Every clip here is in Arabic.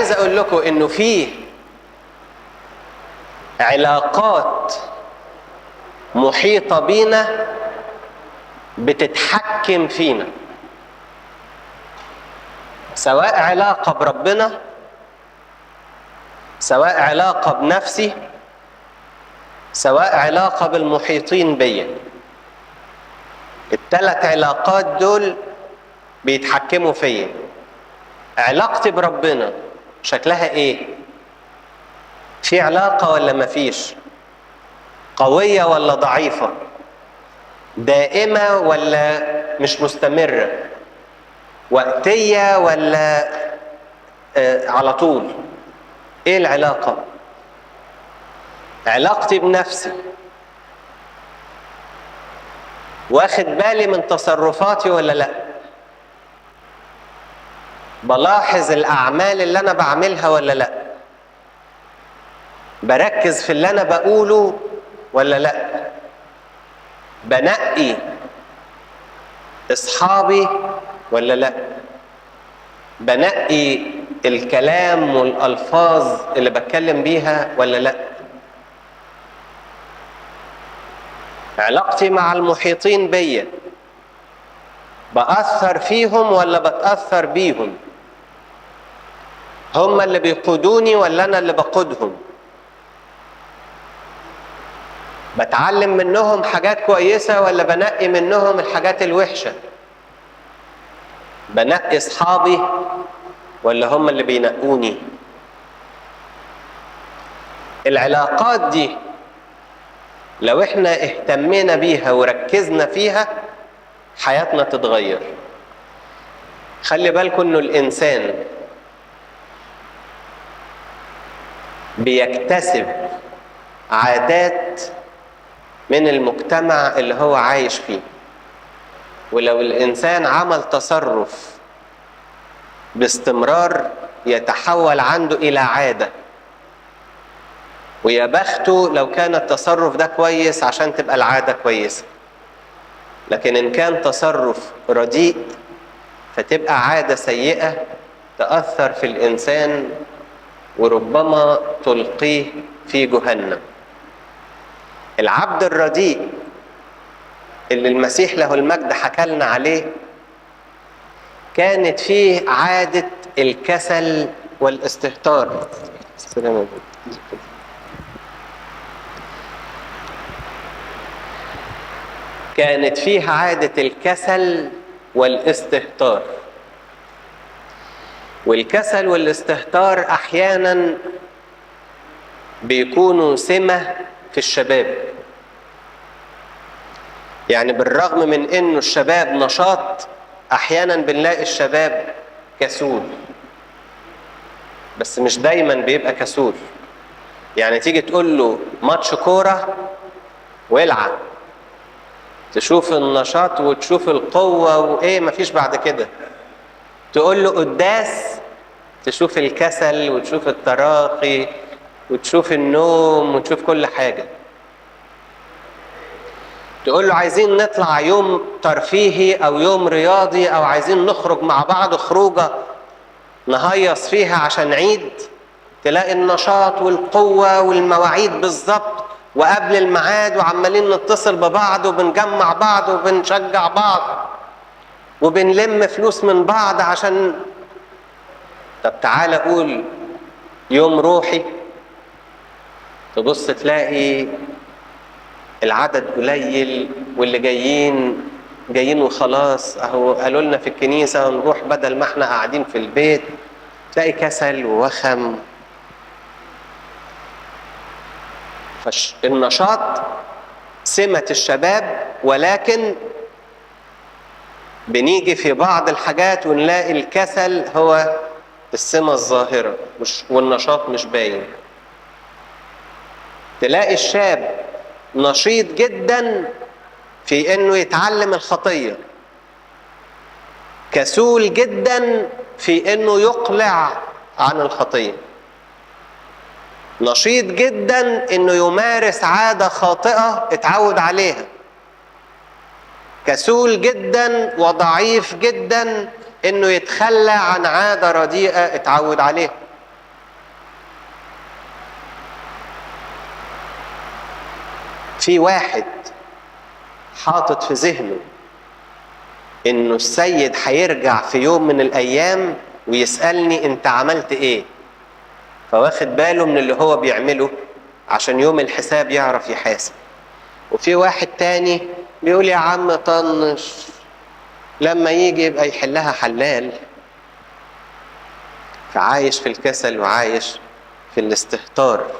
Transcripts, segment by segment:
عايز اقول لكم انه فيه علاقات محيطة بينا بتتحكم فينا، سواء علاقة بربنا، سواء علاقة بنفسي، سواء علاقة بالمحيطين بيا. الثلاث علاقات دول بيتحكموا فيا. علاقتي بربنا شكلها ايه؟ في علاقة ولا مفيش؟ قوية ولا ضعيفة؟ دائمة ولا مش مستمرة؟ وقتية ولا على طول؟ ايه العلاقة؟ علاقتي بنفسي، واخد بالي من تصرفاتي ولا لا؟ بلاحظ الأعمال اللي أنا بعملها ولا لا؟ بركز في اللي أنا بقوله ولا لا؟ بنقي أصحابي ولا لا؟ بنقي الكلام والألفاظ اللي بتكلم بيها ولا لا؟ علاقتي مع المحيطين بيا بأثر فيهم ولا بتأثر بيهم؟ هم اللي بيقودوني ولا أنا اللي بقودهم؟ بتعلم منهم حاجات كويسة ولا بنقي منهم الحاجات الوحشة؟ بنقي أصحابي ولا هم اللي بينقوني؟ العلاقات دي لو احنا اهتمينا بيها وركزنا فيها حياتنا تتغير. خلي بالكم انه الانسان بيكتسب عادات من المجتمع اللي هو عايش فيه، ولو الانسان عمل تصرف باستمرار يتحول عنده الى عادة، ويا بخته لو كان التصرف ده كويس عشان تبقى العادة كويسة. لكن إن كان تصرف رديء فتبقى عادة سيئة تأثر في الإنسان وربما تلقيه في جهنم. العبد الرديء اللي المسيح له المجد حكى لنا عليه كانت فيه عادة الكسل والاستهتار. كانت فيها عادة الكسل والاستهتار. والكسل والاستهتار أحيانا بيكونوا سمة في الشباب. يعني بالرغم من إنه الشباب نشاط، أحيانا بنلاقي الشباب كسول، بس مش دايما بيبقى كسول. يعني تيجي تقول له ماتش كورة والعب، تشوف النشاط وتشوف القوة وإيه مفيش بعد كده. تقول له قداس، تشوف الكسل وتشوف التراخي وتشوف النوم وتشوف كل حاجة. تقول له عايزين نطلع يوم ترفيهي أو يوم رياضي أو عايزين نخرج مع بعض خروجة نهيص فيها عشان عيد، تلاقي النشاط والقوة والمواعيد بالظبط وقبل الميعاد، وعمالين نتصل ببعض وبنجمع بعض وبنشجع بعض وبنلم فلوس من بعض عشان. طب تعالى قول يوم روحي، تبص تلاقي العدد قليل واللي جايين وخلاص، اهو قالوا لنا في الكنيسة نروح بدل ما احنا قاعدين في البيت. تلاقي كسل ووخم. فالنشاط سمة الشباب، ولكن بنيجي في بعض الحاجات ونلاقي الكسل هو السمة الظاهرة والنشاط مش باين. تلاقي الشاب نشيط جدا في انه يتعلم الخطية، كسول جدا في انه يقلع عن الخطية، نشيط جدا انه يمارس عادة خاطئة اتعود عليها، كسول جدا وضعيف جدا انه يتخلى عن عادة رديئة اتعود عليها. في واحد حاطط في ذهنه انه السيد هيرجع في يوم من الايام ويسألني انت عملت ايه، فواخد باله من اللي هو بيعمله عشان يوم الحساب يعرف يحاسب. وفي واحد تاني بيقول يا عم طنش، لما يجي يبقى يحلها حلال، فعايش في الكسل وعايش في الاستهتار.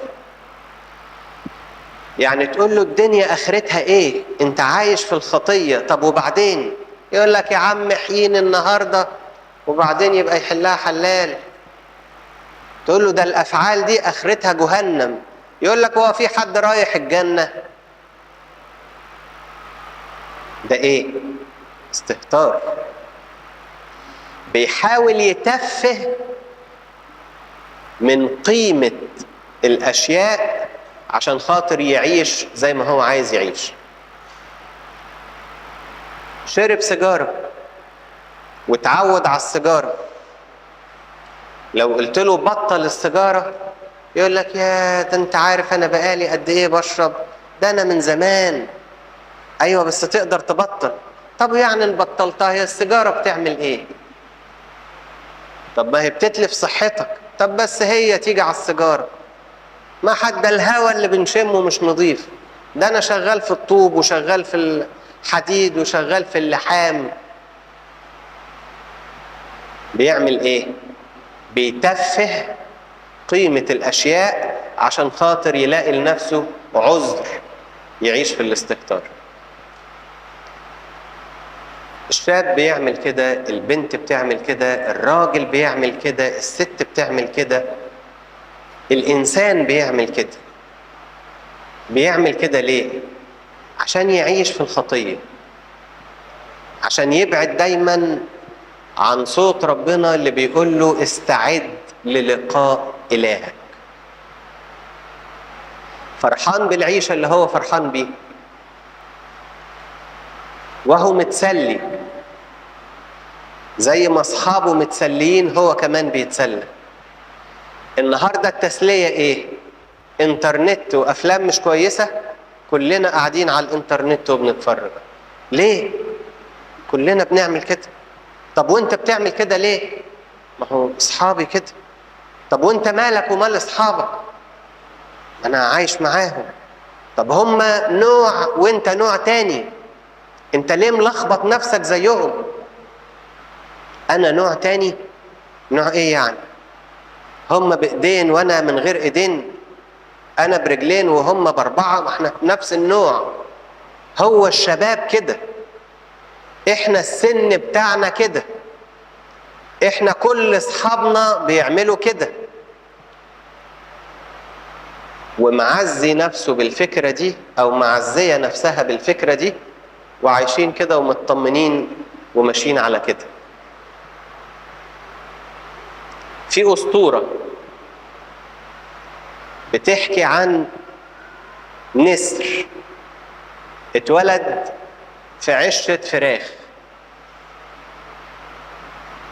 يعني تقول له الدنيا اخرتها ايه، انت عايش في الخطية، طب وبعدين؟ يقول لك يا عم حين النهاردة وبعدين يبقى يحلها حلال. تقول له ده الافعال دي اخرتها جهنم، يقول لك هو في حد رايح الجنة؟ ده ايه؟ استهتار. بيحاول يتفه من قيمة الاشياء عشان خاطر يعيش زي ما هو عايز يعيش. شرب سيجارة وتعود على السيجارة، لو قلت له بطل السيجارة يقول لك يا ده انت عارف انا بقالي قد ايه بشرب، ده انا من زمان. ايوه بس تقدر تبطل. طب يعني ان بطلتها، هي السيجارة بتعمل ايه؟ طب ما هي بتتلف صحتك. طب بس هي تيجي على السيجارة، ما حد الهوا اللي بنشمه مش نظيف، ده انا شغال في الطوب وشغال في الحديد وشغال في اللحام. بيعمل ايه؟ بيتفه قيمة الاشياء عشان خاطر يلاقي لنفسه عذر يعيش في الاستهتار. الشاب بيعمل كده، البنت بتعمل كده، الراجل بيعمل كده، الست بتعمل كده، الانسان بيعمل كده. بيعمل كده ليه؟ عشان يعيش في الخطية، عشان يبعد دايما عن صوت ربنا اللي بيقول له استعد للقاء إلهك. فرحان بالعيشة اللي هو فرحان بيه، وهو متسلي زي ما أصحابه متسلين هو كمان بيتسلى. النهاردة التسلية إيه؟ إنترنت وأفلام مش كويسة، كلنا قاعدين على الإنترنت وبنتفرج. ليه؟ كلنا بنعمل كده. طب وانت بتعمل كده ليه؟ ما هو اصحابي كده. طب وانت مالك ومال اصحابك؟ انا عايش معاهم. طب هم نوع وانت نوع تاني، انت ليه ملخبط نفسك زيهم؟ انا نوع تاني؟ نوع ايه يعني؟ هم بايدين وانا من غير ايدين، انا برجلين وهم باربعة، ما احنا نفس النوع. هو الشباب كده، احنا السن بتاعنا كده، احنا كل اصحابنا بيعملوا كده. ومعزي نفسه بالفكرة دي او معزية نفسها بالفكرة دي، وعايشين كده ومطمنين وماشيين على كده. في اسطورة بتحكي عن نسر اتولد في عشة فراخ،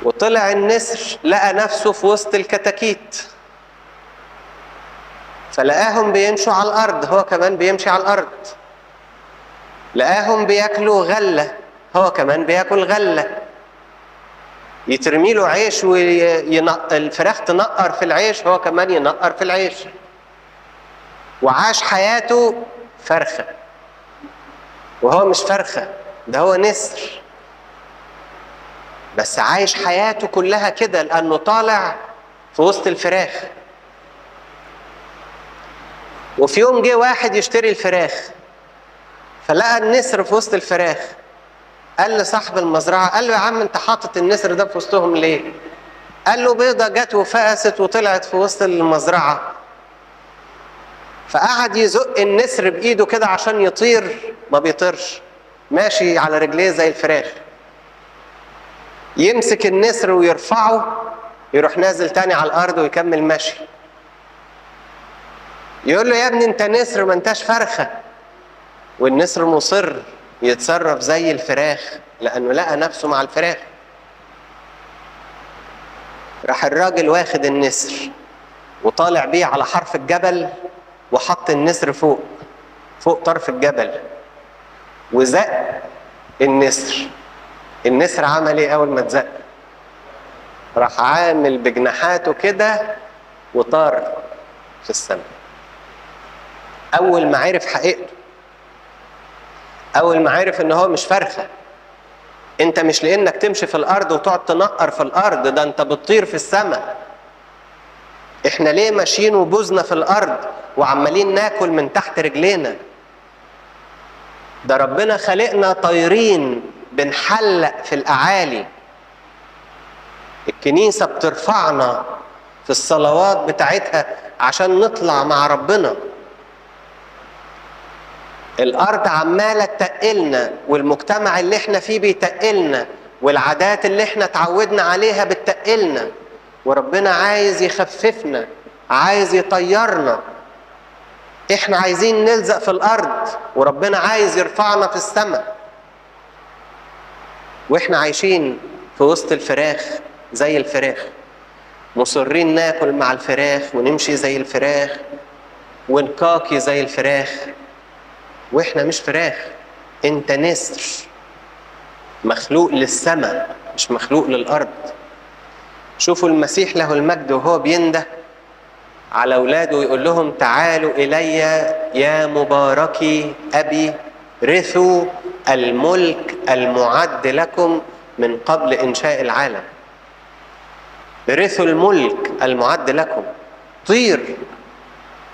وطلع النسر لقى نفسه في وسط الكتاكيت، فلقاهم بيمشوا على الأرض، هو كمان بيمشي على الأرض. لقاهم بياكلوا غلة، هو كمان بياكل غلة. يترمي له عيش والفراخ تنقر في العيش، هو كمان ينقر في العيش. وعاش حياته فرخة، وهو مش فرخة، ده هو نسر، بس عايش حياته كلها كده لأنه طالع في وسط الفراخ. وفي يوم جه واحد يشتري الفراخ، فلقى النسر في وسط الفراخ. قال لصاحب المزرعة، قال له يا عم انت حاطط النسر ده في وسطهم ليه؟ قال له بيضة جت وفقست وطلعت في وسط المزرعة. فقعد يزق النسر بإيده كده عشان يطير، ما بيطيرش، ماشي على رجليه زي الفراخ. يمسك النسر ويرفعه، يروح نازل تاني على الأرض ويكمل ماشي. يقول له يا ابني انت نسر ما انتش فرخة. والنسر مصر يتصرف زي الفراخ لأنه لقى نفسه مع الفراخ. راح الراجل واخد النسر وطالع بيه على حرف الجبل وحط النسر فوق، فوق طرف الجبل وزق النسر. النسر عمل ايه اول ما اتزق؟ راح عامل بجناحاته كده وطار في السماء. اول ما عرف حقيقته، اول ما عرف ان هو مش فرخه، انت مش لانك تمشي في الارض وتقعد تنقر في الارض، ده انت بتطير في السماء. احنا ليه ماشيين وبوزنا في الارض وعمالين ناكل من تحت رجلينا؟ ده ربنا خلقنا طايرين بنحلق في الاعالي. الكنيسة بترفعنا في الصلوات بتاعتها عشان نطلع مع ربنا. الارض عمالة تقلنا، والمجتمع اللي احنا فيه بيتقلنا، والعادات اللي احنا اتعودنا عليها بتقلنا، وربنا عايز يخففنا، عايز يطيرنا. احنا عايزين نلزق في الارض وربنا عايز يرفعنا في السماء، واحنا عايشين في وسط الفراخ زي الفراخ، مصرين ناكل مع الفراخ ونمشي زي الفراخ ونكاكي زي الفراخ، واحنا مش فراخ. انت نسر مخلوق للسماء مش مخلوق للارض. شوفوا المسيح له المجد وهو بينده على اولاده ويقول لهم تعالوا الي يا مباركي ابي، رثوا الملك المعد لكم من قبل انشاء العالم. رثوا الملك المعد لكم. طير،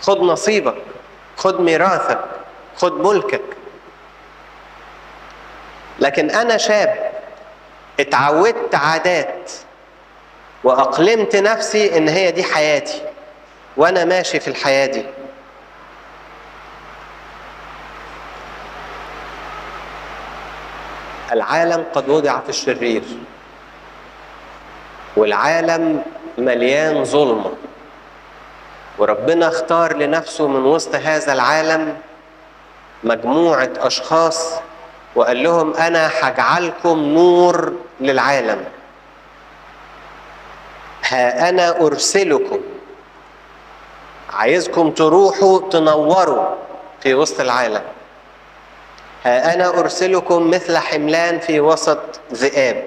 خد نصيبك، خد ميراثك، خد ملكك. لكن انا شاب اتعودت عادات واقلمت نفسي ان هي دي حياتي، وانا ماشي في الحياة دي. العالم قد وضع في الشرير، والعالم مليان ظلمة، وربنا اختار لنفسه من وسط هذا العالم مجموعة أشخاص وقال لهم أنا هجعلكم نور للعالم. ها أنا أرسلكم، عايزكم تروحوا تنوروا في وسط العالم. ها أنا أرسلكم مثل حملان في وسط ذئاب.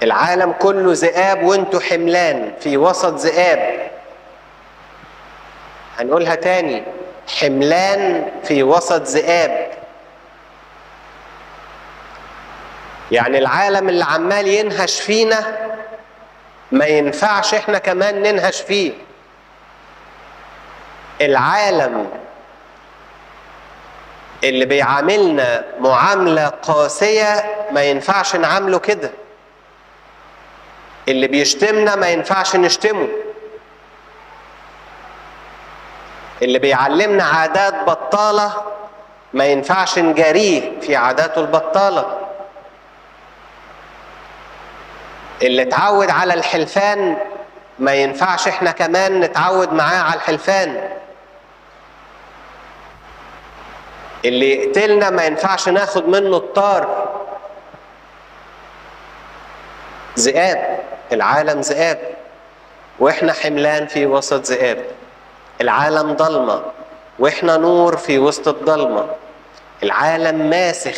العالم كله ذئاب وانتوا حملان في وسط ذئاب. هنقولها تاني، حملان في وسط ذئاب. يعني العالم اللي عمال ينهش فينا ما ينفعش احنا كمان ننهش فيه. العالم اللي بيعاملنا معاملة قاسية ما ينفعش نعامله كده. اللي بيشتمنا ما ينفعش نشتمه. اللي بيعلمنا عادات بطالة ما ينفعش نجاريه في عاداته البطالة. اللي اتعود على الحلفان ما ينفعش احنا كمان نتعود معاه على الحلفان. اللي يقتلنا ما ينفعش ناخد منه الطار. ذئاب، العالم ذئاب واحنا حملان في وسط ذئاب. العالم ضلمة واحنا نور في وسط الضلمة. العالم ماسخ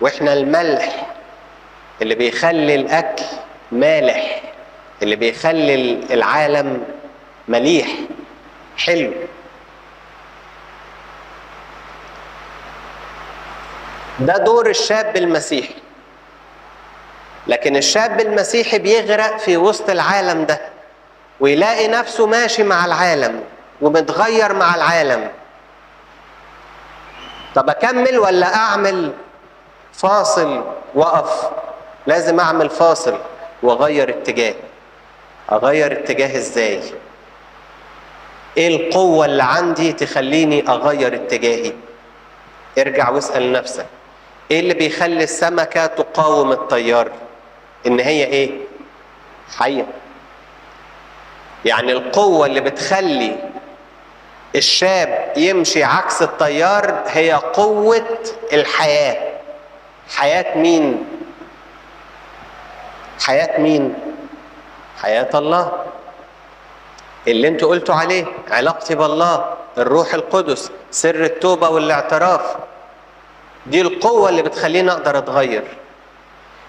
واحنا الملح اللي بيخلي الاكل مالح، اللي بيخلي العالم مليح حلو. ده دور الشاب المسيحي. لكن الشاب المسيحي بيغرق في وسط العالم ده ويلاقي نفسه ماشي مع العالم ومتغير مع العالم. طب اكمل ولا اعمل فاصل وقف؟ لازم اعمل فاصل واغير اتجاه. اغير اتجاه ازاي؟ ايه القوة اللي عندي تخليني اغير اتجاهي؟ ارجع واسأل نفسك، ايه اللي بيخلي السمكة تقاوم التيار؟ ان هي ايه؟ حية. يعني القوة اللي بتخلي الشاب يمشي عكس التيار هي قوة الحياة. حياة مين؟ حياة مين؟ حياة الله اللي انتوا قلتوا عليه علاقتي بالله. الروح القدس، سر التوبة والاعتراف. دي القوة اللي بتخلينا اقدر اتغير.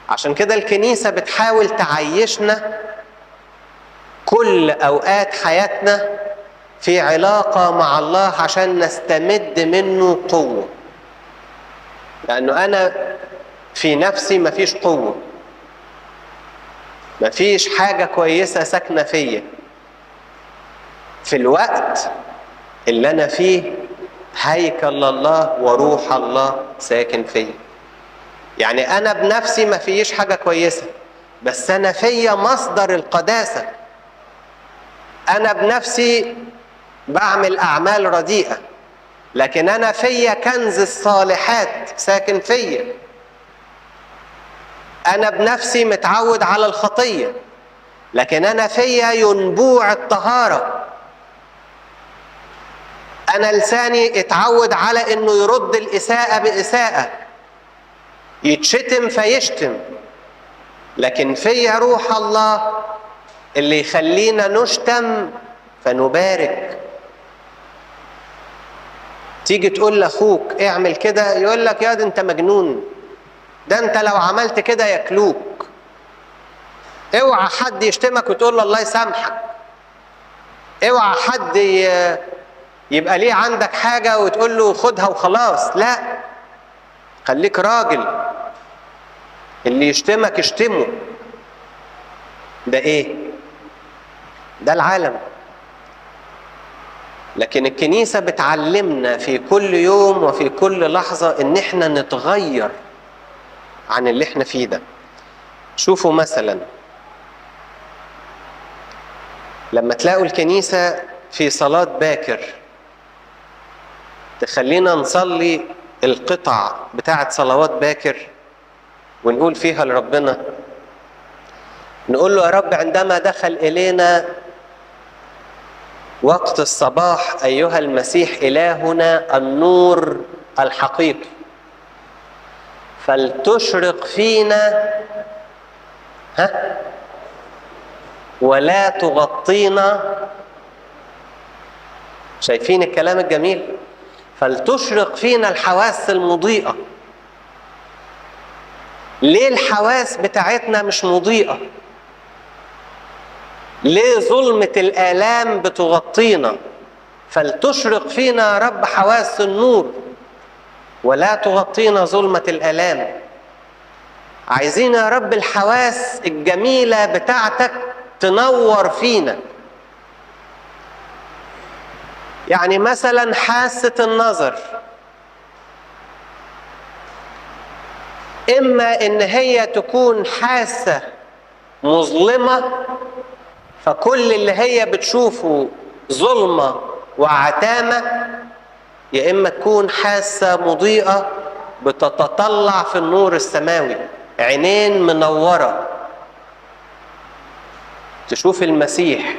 عشان كده الكنيسة بتحاول تعيشنا كل اوقات حياتنا في علاقة مع الله عشان نستمد منه قوة. لانه انا في نفسي مفيش قوة، مفيش حاجة كويسة ساكنة فيا. في الوقت اللي انا فيه هيكل الله وروح الله ساكن فيا. يعني انا بنفسي ما فيش حاجة كويسة، بس انا فيا مصدر القداسة. انا بنفسي بعمل اعمال رديئة، لكن انا فيا كنز الصالحات ساكن فيا. انا بنفسي متعود على الخطية، لكن انا فيا ينبوع الطهارة. انا لساني اتعود على انه يرد الاساءة باساءة، يتشتم فيشتم، لكن فيا روح الله اللي يخلينا نشتم فنبارك. تيجي تقول لاخوك اعمل كده، يقول لك يا ده انت مجنون، ده انت لو عملت كده ياكلوك. اوعى حد يشتمك وتقول له الله يسامحك. اوعى حد يبقى ليه عندك حاجة وتقول له خدها وخلاص. لا، خليك راجل. اللي يشتمك اشتمه. ده ايه؟ ده العالم. لكن الكنيسة بتعلمنا في كل يوم وفي كل لحظة ان احنا نتغير عن اللي احنا فيه ده. شوفوا مثلا لما تلاقوا الكنيسة في صلاة باكر تخلينا نصلي القطع بتاعت صلوات باكر ونقول فيها لربنا، نقول له يا رب عندما دخل إلينا وقت الصباح أيها المسيح إلهنا النور الحقيقي، فلتشرق فينا ولا تغطينا. شايفين الكلام الجميل؟ فلتشرق فينا الحواس المضيئة. ليه الحواس بتاعتنا مش مضيئة؟ ليه ظلمة الآلام بتغطينا؟ فلتشرق فينا يا رب حواس النور ولا تغطينا ظلمة الآلام. عايزين يا رب الحواس الجميلة بتاعتك تنور فينا. يعني مثلا حاسة النظر، إما إن هي تكون حاسة مظلمة فكل اللي هي بتشوفه ظلمة وعتامة، يا إما تكون حاسة مضيئة بتتطلع في النور السماوي، عينين منورة تشوف المسيح،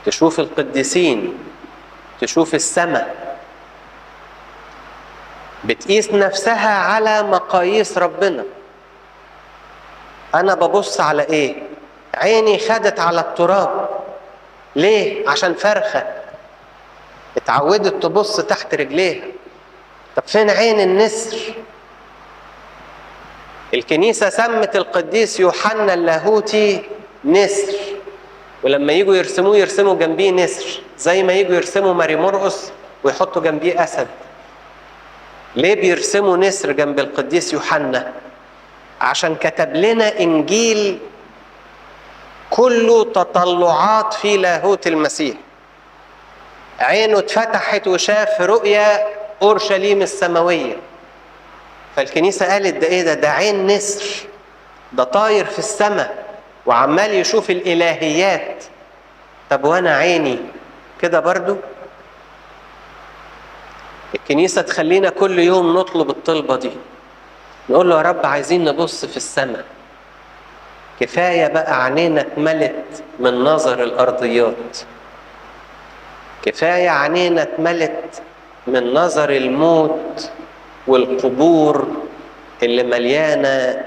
تشوف القديسين، تشوف السماء، بتقيس نفسها على مقاييس ربنا. أنا ببص على إيه؟ عيني خدت على التراب. ليه؟ عشان فرخة اتعودت تبص تحت رجليها. طب فين عين النسر؟ الكنيسة سمت القديس يوحنا اللاهوتي نسر، ولما يجوا يرسموه يرسموا جنبيه نسر، زي ما يجوا يرسموا ماري مرقس ويحطوا جنبيه أسد. ليه بيرسموا نسر جنب القديس يوحنا؟ عشان كتب لنا إنجيل كله تطلعات في لاهوت المسيح. عينه اتفتحت وشاف رؤيا أورشليم السماوية، فالكنيسة قالت ده ايه ده عين نسر، ده طاير في السماء وعمال يشوف الإلهيات. طب وانا عيني كده برضو؟ الكنيسة تخلينا كل يوم نطلب الطلبة دي، نقول له يا رب عايزين نبص في السماء. كفاية بقى عينينا اتملت من نظر الأرضيات، كفاية عينينا اتملت من نظر الموت والقبور اللي مليانة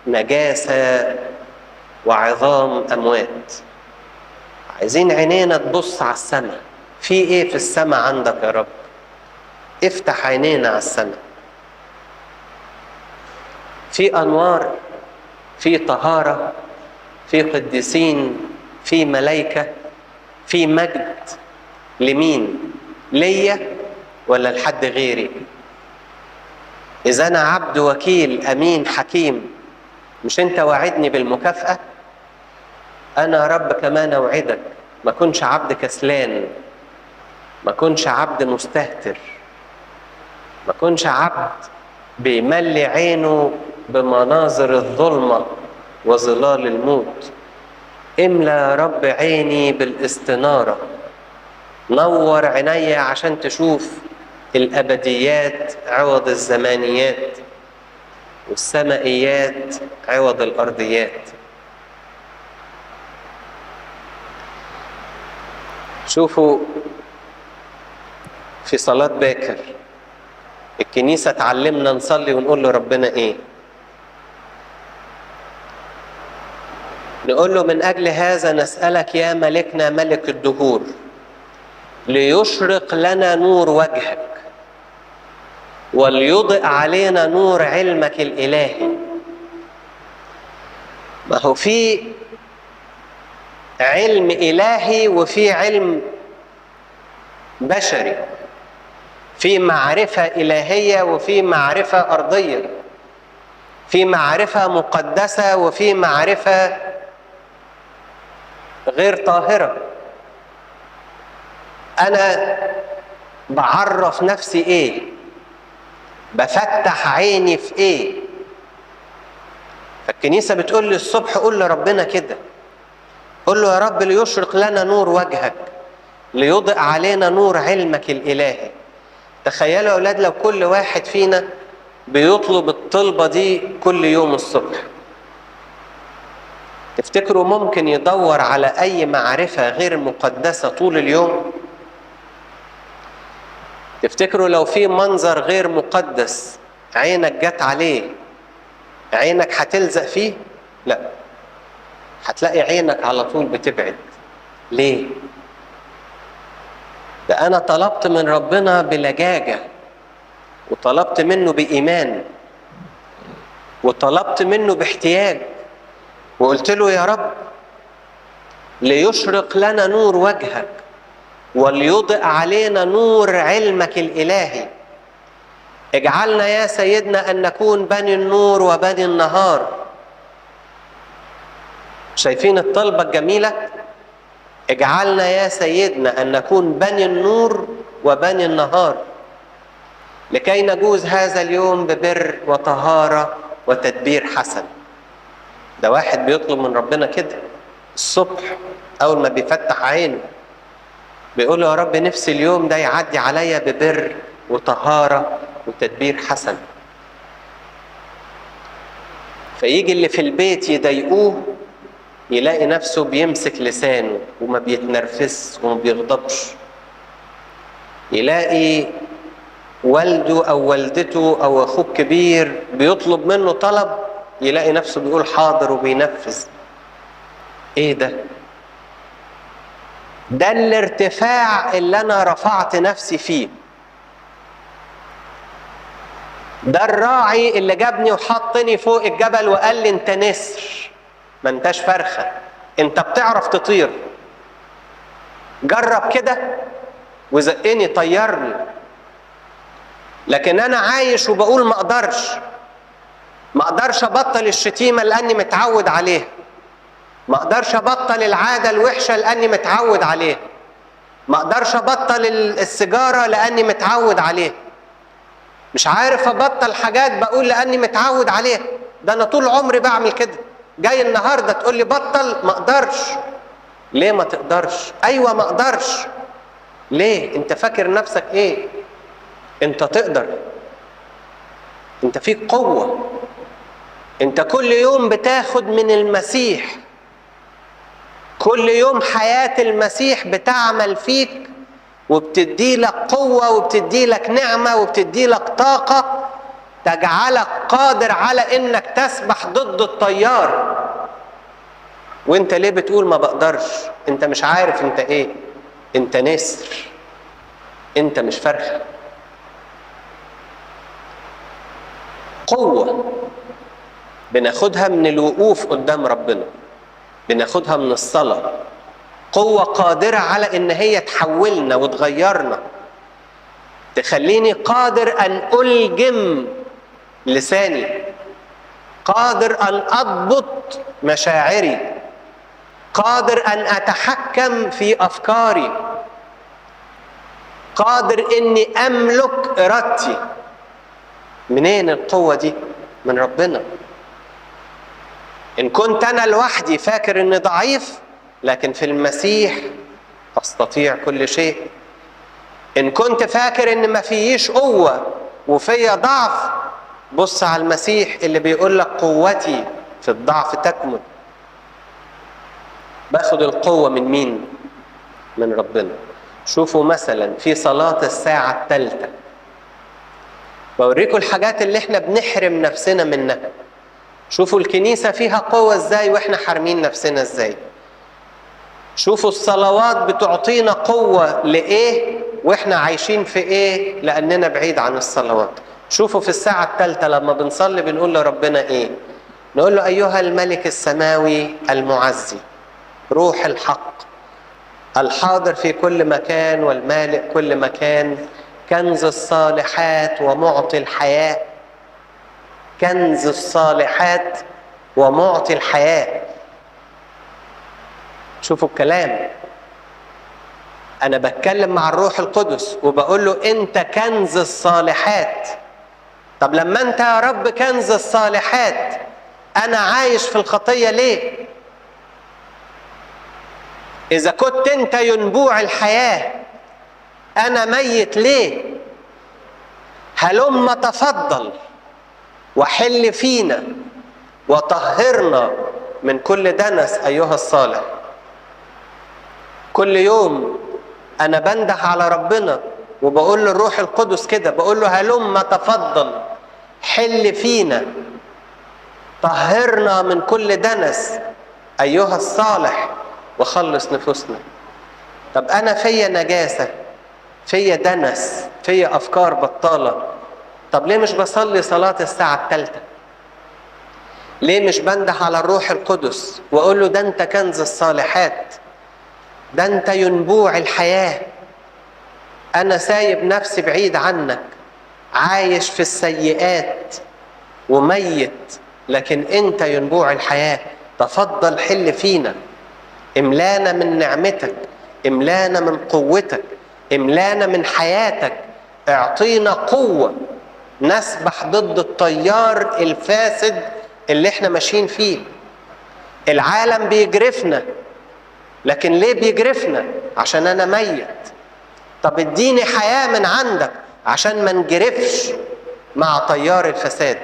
نجاسة وعظام أموات. عايزين عينينا تبص على السماء في ايه في السماء عندك يا رب؟ افتح عينينا على السماء. في انوار، في طهارة، في قديسين، في ملائكة، في مجد. لمين؟ ليا ولا لحد غيري؟ إذا أنا عبد وكيل أمين حكيم، مش أنت وعدني بالمكافأة؟ أنا يا رب كمان أوعدك ما كنش عبد كسلان، ما كنش عبد مستهتر، ما كنش عبد بيملي عينه بمناظر الظلمة وظلال الموت. املى يا رب عيني بالاستنارة، نور عيني عشان تشوف الأبديات عوض الزمانيات، والسمائيات عوض الأرضيات. شوفوا في صلاة باكر الكنيسة تعلمنا نصلي ونقول له ربنا ايه؟ نقول له من أجل هذا نسألك يا ملكنا ملك الدهور ليشرق لنا نور وجهك وليضئ علينا نور علمك الإلهي. ما هو في علم إلهي وفي علم بشري، في معرفة إلهية وفي معرفة أرضية، في معرفة مقدسة وفي معرفة غير طاهرة. أنا بعرف نفسي إيه؟ بفتح عيني في إيه؟ فالكنيسة بتقول لي الصبح قول لربنا كده، قول له يا رب ليشرق لنا نور وجهك ليضئ علينا نور علمك الإلهي. تخيلوا يا أولاد لو كل واحد فينا بيطلب الطلبة دي كل يوم الصبح، تفتكروا ممكن يدور على أي معرفة غير مقدسة طول اليوم؟ تفتكروا لو في منظر غير مقدس عينك جت عليه عينك هتلزق فيه؟ لا، هتلاقي عينك على طول بتبعد. ليه؟ ده أنا طلبت من ربنا بلجاجة، وطلبت منه بإيمان، وطلبت منه باحتياج، وقلت له يا رب ليشرق لنا نور وجهك وليضئ علينا نور علمك الإلهي. اجعلنا يا سيدنا أن نكون بني النور وبني النهار. شايفين الطلبة الجميلة؟ اجعلنا يا سيدنا أن نكون بني النور وبني النهار لكي نجوز هذا اليوم ببر وطهارة وتدبير حسن. ده واحد بيطلب من ربنا كده الصبح أول ما بيفتح عينه، بيقول له يا رب نفسي اليوم ده يعدي عليا ببر وطهارة وتدبير حسن. فيجي اللي في البيت يضايقوه يلاقي نفسه بيمسك لسانه وما بيتنرفز وما بيغضبش. يلاقي والده أو والدته أو أخوه الكبير بيطلب منه طلب يلاقي نفسه بيقول حاضر وبينفذ. إيه ده؟ ده الارتفاع اللي أنا رفعت نفسي فيه. ده الراعي اللي جابني وحطني فوق الجبل وقال لي أنت نسر ما أنتش فرخة، أنت بتعرف تطير، جرب كده، وزقني طيرني. لكن أنا عايش وبقول ما أقدرش أبطل الشتيمة لأني متعود عليها، ما أقدرش أبطل العادة الوحشة لأني متعود عليها، ما أقدرش أبطل السيجارة لأني متعود عليها، مش عارف أبطل حاجات بقول لأني متعود عليها. ده أنا طول عمري بعمل كده، جاي النهاردة تقول لي بطل، ما أقدرش. ليه ما تقدرش؟ أيوة ما أقدرش. ليه؟ أنت فاكر نفسك إيه؟ أنت تقدر، أنت فيك قوة، أنت كل يوم بتاخد من المسيح، كل يوم حياة المسيح بتعمل فيك وبتدي لك قوة وبتدي لك نعمة وبتدي لك طاقة تجعلك قادر على إنك تسبح ضد التيار. وأنت ليه بتقول ما بقدرش؟ أنت مش عارف أنت إيه؟ أنت نسر. انت مش فرخة. قوة بناخدها من الوقوف قدام ربنا، بناخدها من الصلاة، قوة قادرة على ان هي تحولنا وتغيرنا، تخليني قادر ان ألجم لساني، قادر ان اضبط مشاعري، قادر ان اتحكم في افكاري، قادر اني املك ارادتي. منين القوة دي؟ من ربنا. ان كنت انا لوحدي فاكر اني ضعيف، لكن في المسيح استطيع كل شيء. ان كنت فاكر ان ما فيش قوة وفيا ضعف، بص على المسيح اللي بيقول لك قوتي في الضعف تكمن. باخد القوة من مين؟ من ربنا. شوفوا مثلا في صلاة الساعة الثالثة، بوريكم الحاجات اللي احنا بنحرم نفسنا منها. شوفوا الكنيسة فيها قوة ازاي واحنا حارمين نفسنا ازاي. شوفوا الصلوات بتعطينا قوة لإيه واحنا عايشين في إيه لأننا بعيد عن الصلوات. شوفوا في الساعة الثالثة لما بنصلي بنقول لربنا إيه؟ نقول له أيها الملك السماوي المعزي، روح الحق الحاضر في كل مكان والمالئ كل مكان، كنز الصالحات ومعطي الحياة. كنز الصالحات ومعطي الحياة. شوفوا الكلام، أنا بتكلم مع الروح القدس وبقول له أنت كنز الصالحات. طب لما أنت يا رب كنز الصالحات، أنا عايش في الخطية ليه؟ إذا كنت أنت ينبوع الحياة، أنا ميت ليه؟ هلم تفضل وحل فينا وطهرنا من كل دنس أيها الصالح. كل يوم أنا بنده على ربنا وبقول للروح القدس كده، بقول له هلم تفضل حل فينا طهرنا من كل دنس أيها الصالح وخلص نفوسنا. طب أنا فيا نجاسة، فيا دنس، فيا أفكار بطالة، طب ليه مش بصلي صلاة الساعة الثالثة؟ ليه مش بنده على الروح القدس وأقول له ده أنت كنز الصالحات، ده أنت ينبوع الحياة، أنا سايب نفسي بعيد عنك، عايش في السيئات وميت، لكن أنت ينبوع الحياة، تفضل حل فينا، املانا من نعمتك، املانا من قوتك، املانا من حياتك، اعطينا قوة نسبح ضد التيار الفاسد اللي احنا ماشيين فيه. العالم بيجرفنا، لكن ليه بيجرفنا؟ عشان انا ميت. طب اديني حياة من عندك عشان ما نجرفش مع تيار الفساد.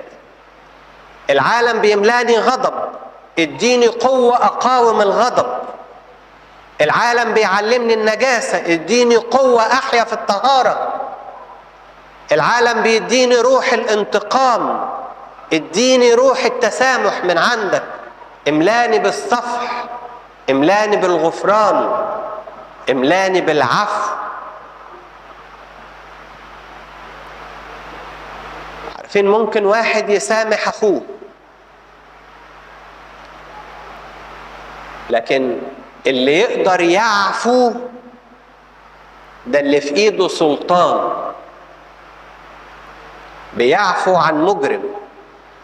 العالم بيملاني غضب، اديني قوة اقاوم الغضب. العالم بيعلمني النجاسة، اديني قوة احيا في الطهارة. العالم بيديني روح الانتقام، اديني روح التسامح من عندك، املاني بالصفح، املاني بالغفران، املاني بالعفو. عارفين ممكن واحد يسامح اخوه، لكن اللي يقدر يعفو ده اللي في ايده سلطان، بيعفو عن مجرم،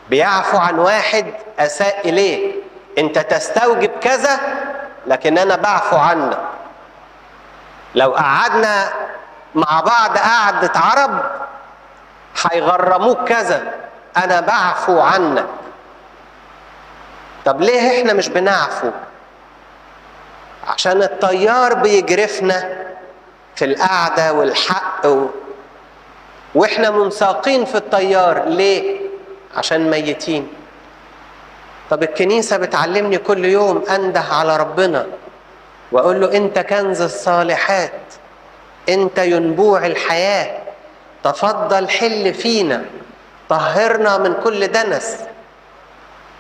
بيعفو عن واحد اساء اليه. انت تستوجب كذا لكن انا بعفو عنك. لو قعدنا مع بعض قعدة عرب هيغرموك كذا، انا بعفو عنك. طب ليه احنا مش بنعفو؟ عشان التيار بيجرفنا في القعدة والحق واحنا منساقين في التيار. ليه؟ عشان ميتين. طب الكنيسة بتعلمني كل يوم انده على ربنا واقول له انت كنز الصالحات، انت ينبوع الحياة، تفضل حل فينا، طهرنا من كل دنس،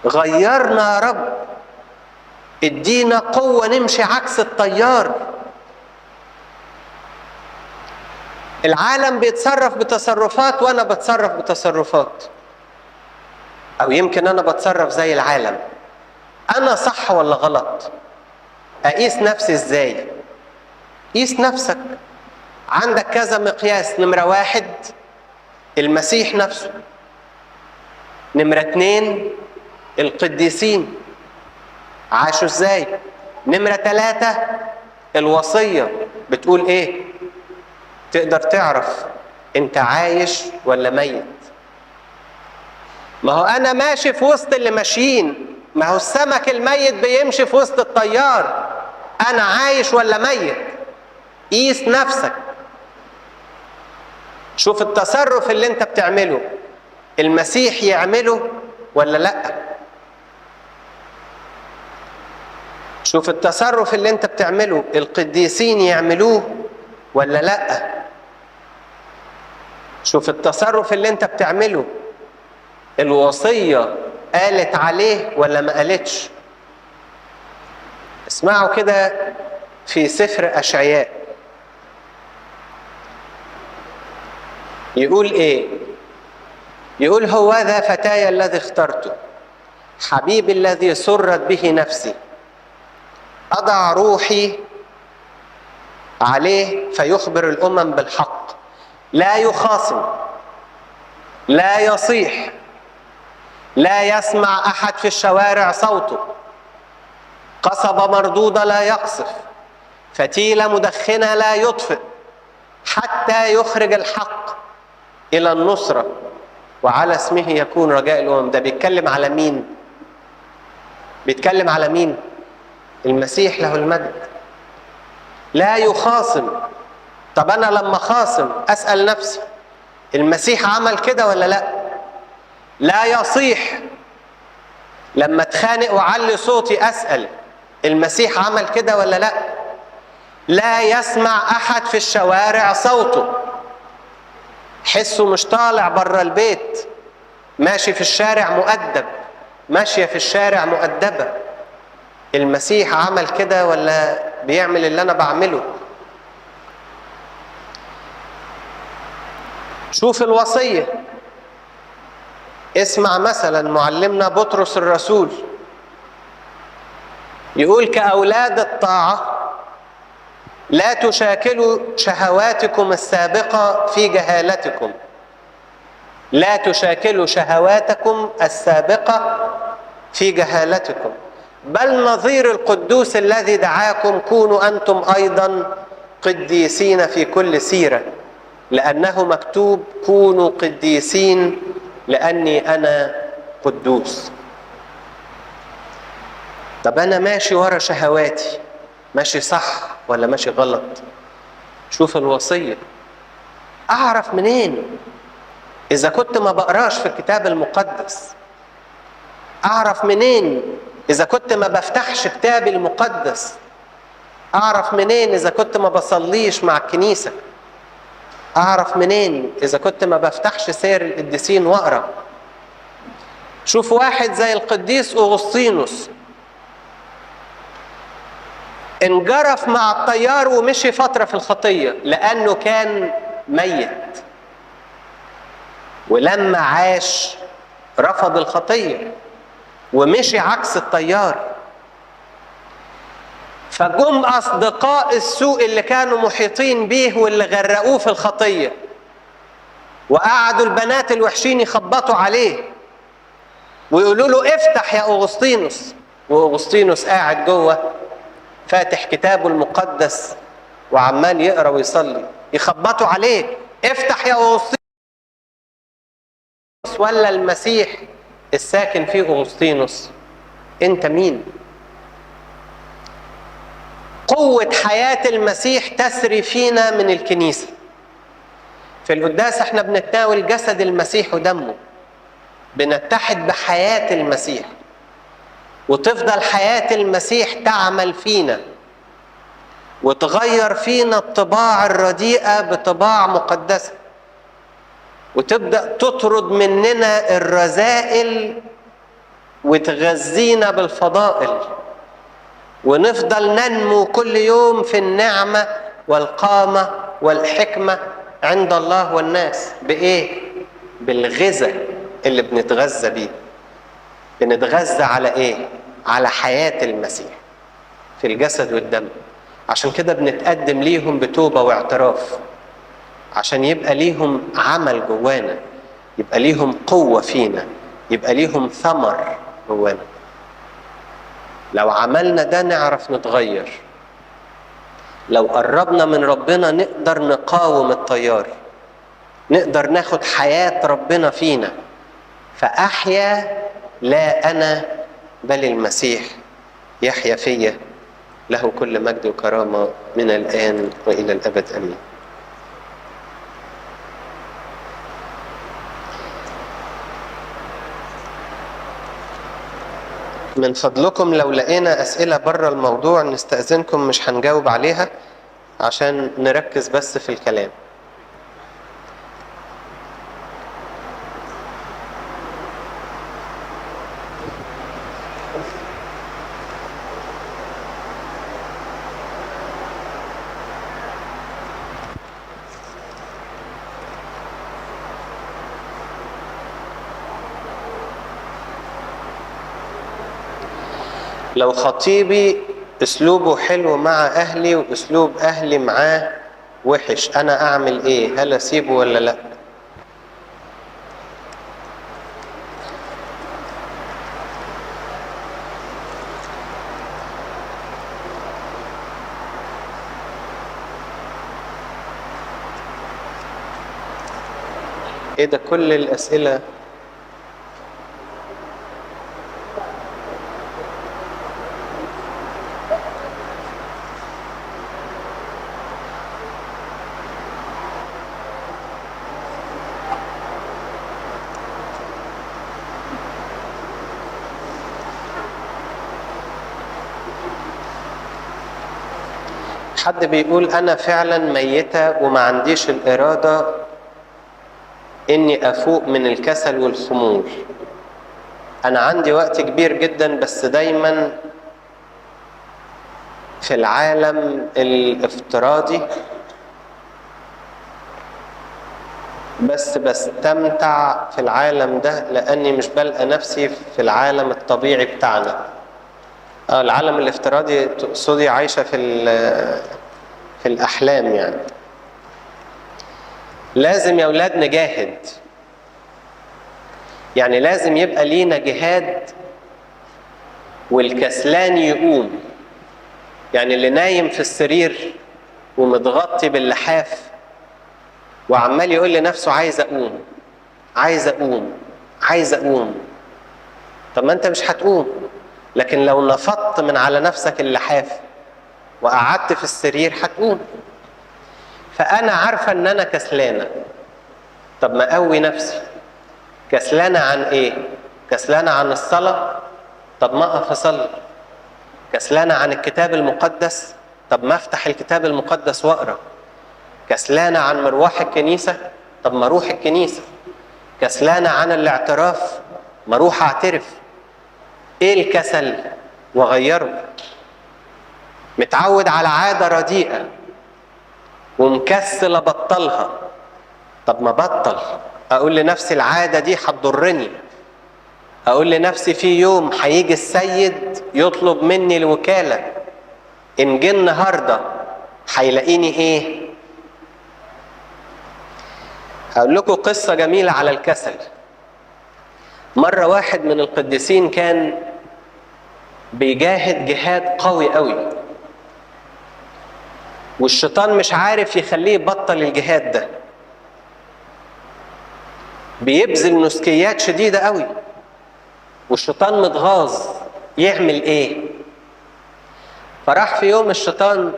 غيرنا يا رب، ادينا قوة نمشي عكس التيار. العالم بيتصرف بتصرفات وانا بتصرف بتصرفات، او يمكن انا بتصرف زي العالم. انا صح ولا غلط؟ اقيس نفسي ازاي؟ قيس نفسك. عندك كذا مقياس. نمرة 1 المسيح نفسه. نمرة 2 القديسين عاشوا ازاي. نمرة 3 الوصية بتقول ايه. تقدر تعرف انت عايش ولا ميت. ما هو انا ماشي في وسط اللي ماشيين، ما هو السمك الميت بيمشي في وسط الطيار. انا عايش ولا ميت؟ قيس نفسك. شوف التصرف اللي انت بتعمله المسيح يعمله ولا لا. شوف التصرف اللي انت بتعمله القديسين يعملوه ولا لا. شوف التصرف اللي انت بتعمله الوصية قالت عليه ولا ما قالتش. اسمعوا كده في سفر أشعياء يقول ايه. يقول هوذا فتاي الذي اخترته، حبيبي الذي سرت به نفسي، أضع روحي عليه فيخبر الأمم بالحق، لا يخاصم، لا يصيح، لا يسمع أحد في الشوارع صوته، قصبة مردودة لا يقصف، فتيلة مدخنة لا يطفئ، حتى يخرج الحق إلى النصرة وعلى اسمه يكون رجاء الأمم. ده بيتكلم على مين؟ بيتكلم على مين؟ المسيح له المجد. لا يخاصم. طب أنا لما خاصم أسأل نفسي المسيح عمل كده ولا لا؟ لا يصيح. لما اتخانق وعلي صوتي أسأل المسيح عمل كده ولا لا؟ لا يسمع أحد في الشوارع صوته. حسه مش طالع بره البيت، ماشي في الشارع مؤدب، ماشية في الشارع مؤدبة. المسيح عمل كده ولا بيعمل اللي أنا بعمله؟ شوف الوصية. اسمع مثلا معلمنا بطرس الرسول يقول كأولاد الطاعة لا تشاكلوا شهواتكم السابقة في جهالتكم. لا تشاكلوا شهواتكم السابقة في جهالتكم، بل نظير القدوس الذي دعاكم كونوا أنتم أيضا قديسين في كل سيرة، لأنه مكتوب كونوا قديسين لأني أنا قدوس. طب أنا ماشي ورا شهواتي، ماشي صح ولا ماشي غلط؟ شوف الوصية. أعرف منين إذا كنت ما بقراش في الكتاب المقدس؟ أعرف منين إذا كنت ما بفتحش كتابي المقدس؟ أعرف منين إذا كنت ما بصليش مع الكنيسة؟ أعرف منين إذا كنت ما بفتحش سير القديسين وأقرأ؟ شوف واحد زي القديس أغسطينوس انجرف مع التيار ومشي فترة في الخطية لأنه كان ميت، ولما عاش رفض الخطية ومشي عكس التيار. فجم أصدقاء السوء اللي كانوا محيطين بيه واللي غرقوه في الخطية، وقعدوا البنات الوحشين يخبطوا عليه ويقولوا له افتح يا أغسطينوس، وأغسطينوس قاعد جوه فاتح كتابه المقدس وعمال يقرأ ويصلي. يخبطوا عليه افتح يا أغسطينوس، ولا المسيح الساكن فيه أغسطينوس؟ انت مين؟ قوة حياة المسيح تسري فينا من الكنيسة. في القداس احنا بنتناول جسد المسيح ودمه، بنتحد بحياة المسيح، وتفضل حياة المسيح تعمل فينا وتغير فينا الطباع الرديئة بطباع مقدسة، وتبدأ تطرد مننا الرذائل وتغذينا بالفضائل، ونفضل ننمو كل يوم في النعمة والقامة والحكمة عند الله والناس. بإيه؟ بالغذاء اللي بنتغذى بيه. بنتغذى على إيه؟ على حياة المسيح في الجسد والدم. عشان كده بنتقدم ليهم بتوبة واعتراف، عشان يبقى ليهم عمل جوانا، يبقى ليهم قوة فينا، يبقى ليهم ثمر جوانا. لو عملنا ده نعرف نتغير. لو قربنا من ربنا نقدر نقاوم التيار، نقدر ناخد حياة ربنا فينا. فأحيا لا أنا بل المسيح يحيا فيا، له كل مجد وكرامة من الآن وإلى الأبد آمين. من فضلكم لو لقينا أسئلة بره الموضوع نستأذنكم، مش هنجاوب عليها عشان نركز بس في الكلام. لو خطيبي اسلوبه حلو مع اهلي واسلوب اهلي معاه وحش، انا اعمل ايه؟ هل اسيبه ولا لا؟ ايه ده كل الاسئله؟ حد بيقول أنا فعلا ميتة وما عنديش الإرادة إني أفوق من الكسل والخمول. أنا عندي وقت كبير جدا بس دايما في العالم الافتراضي، بس بستمتع في العالم ده لأني مش بلقى نفسي في العالم الطبيعي بتاعنا. العالم الافتراضي تقصدي عايشة في الأحلام يعني. لازم يا أولاد نجاهد، يعني لازم يبقى لينا جهاد والكسلان يقوم. يعني اللي نايم في السرير ومتغطي باللحاف وعمال يقول لنفسه عايز أقوم عايز أقوم عايز أقوم، طب ما أنت مش هتقوم. لكن لو نفضت من على نفسك اللحاف وقعدت في السرير هتقوم. فأنا عارفة إن أنا كسلانة، طب ما أقوي نفسي. كسلانة عن إيه؟ كسلانة عن الصلاة، طب ما أقف أصلي. كسلانة عن الكتاب المقدس، طب ما أفتح الكتاب المقدس وأقرأ. كسلانة عن مروح الكنيسة، طب ما أروح الكنيسة. كسلانة عن الاعتراف، ما أروح أعترف. إيه الكسل؟ وغيره. متعود على عادة رديئة ومكسل أبطلها، طب ما بطل. أقول لنفسي العادة دي هتضرني. أقول لنفسي في يوم هيجي السيد يطلب مني الوكالة، إن جه النهاردة هيلاقيني إيه؟ هقول لكم قصة جميلة على الكسل. مرة واحد من القديسين كان بيجاهد جهاد قوي قوي، والشيطان مش عارف يخليه يبطل الجهاد ده. بيبذل نسكيات شديدة قوي والشيطان متغاظ، يعمل ايه؟ فراح في يوم الشيطان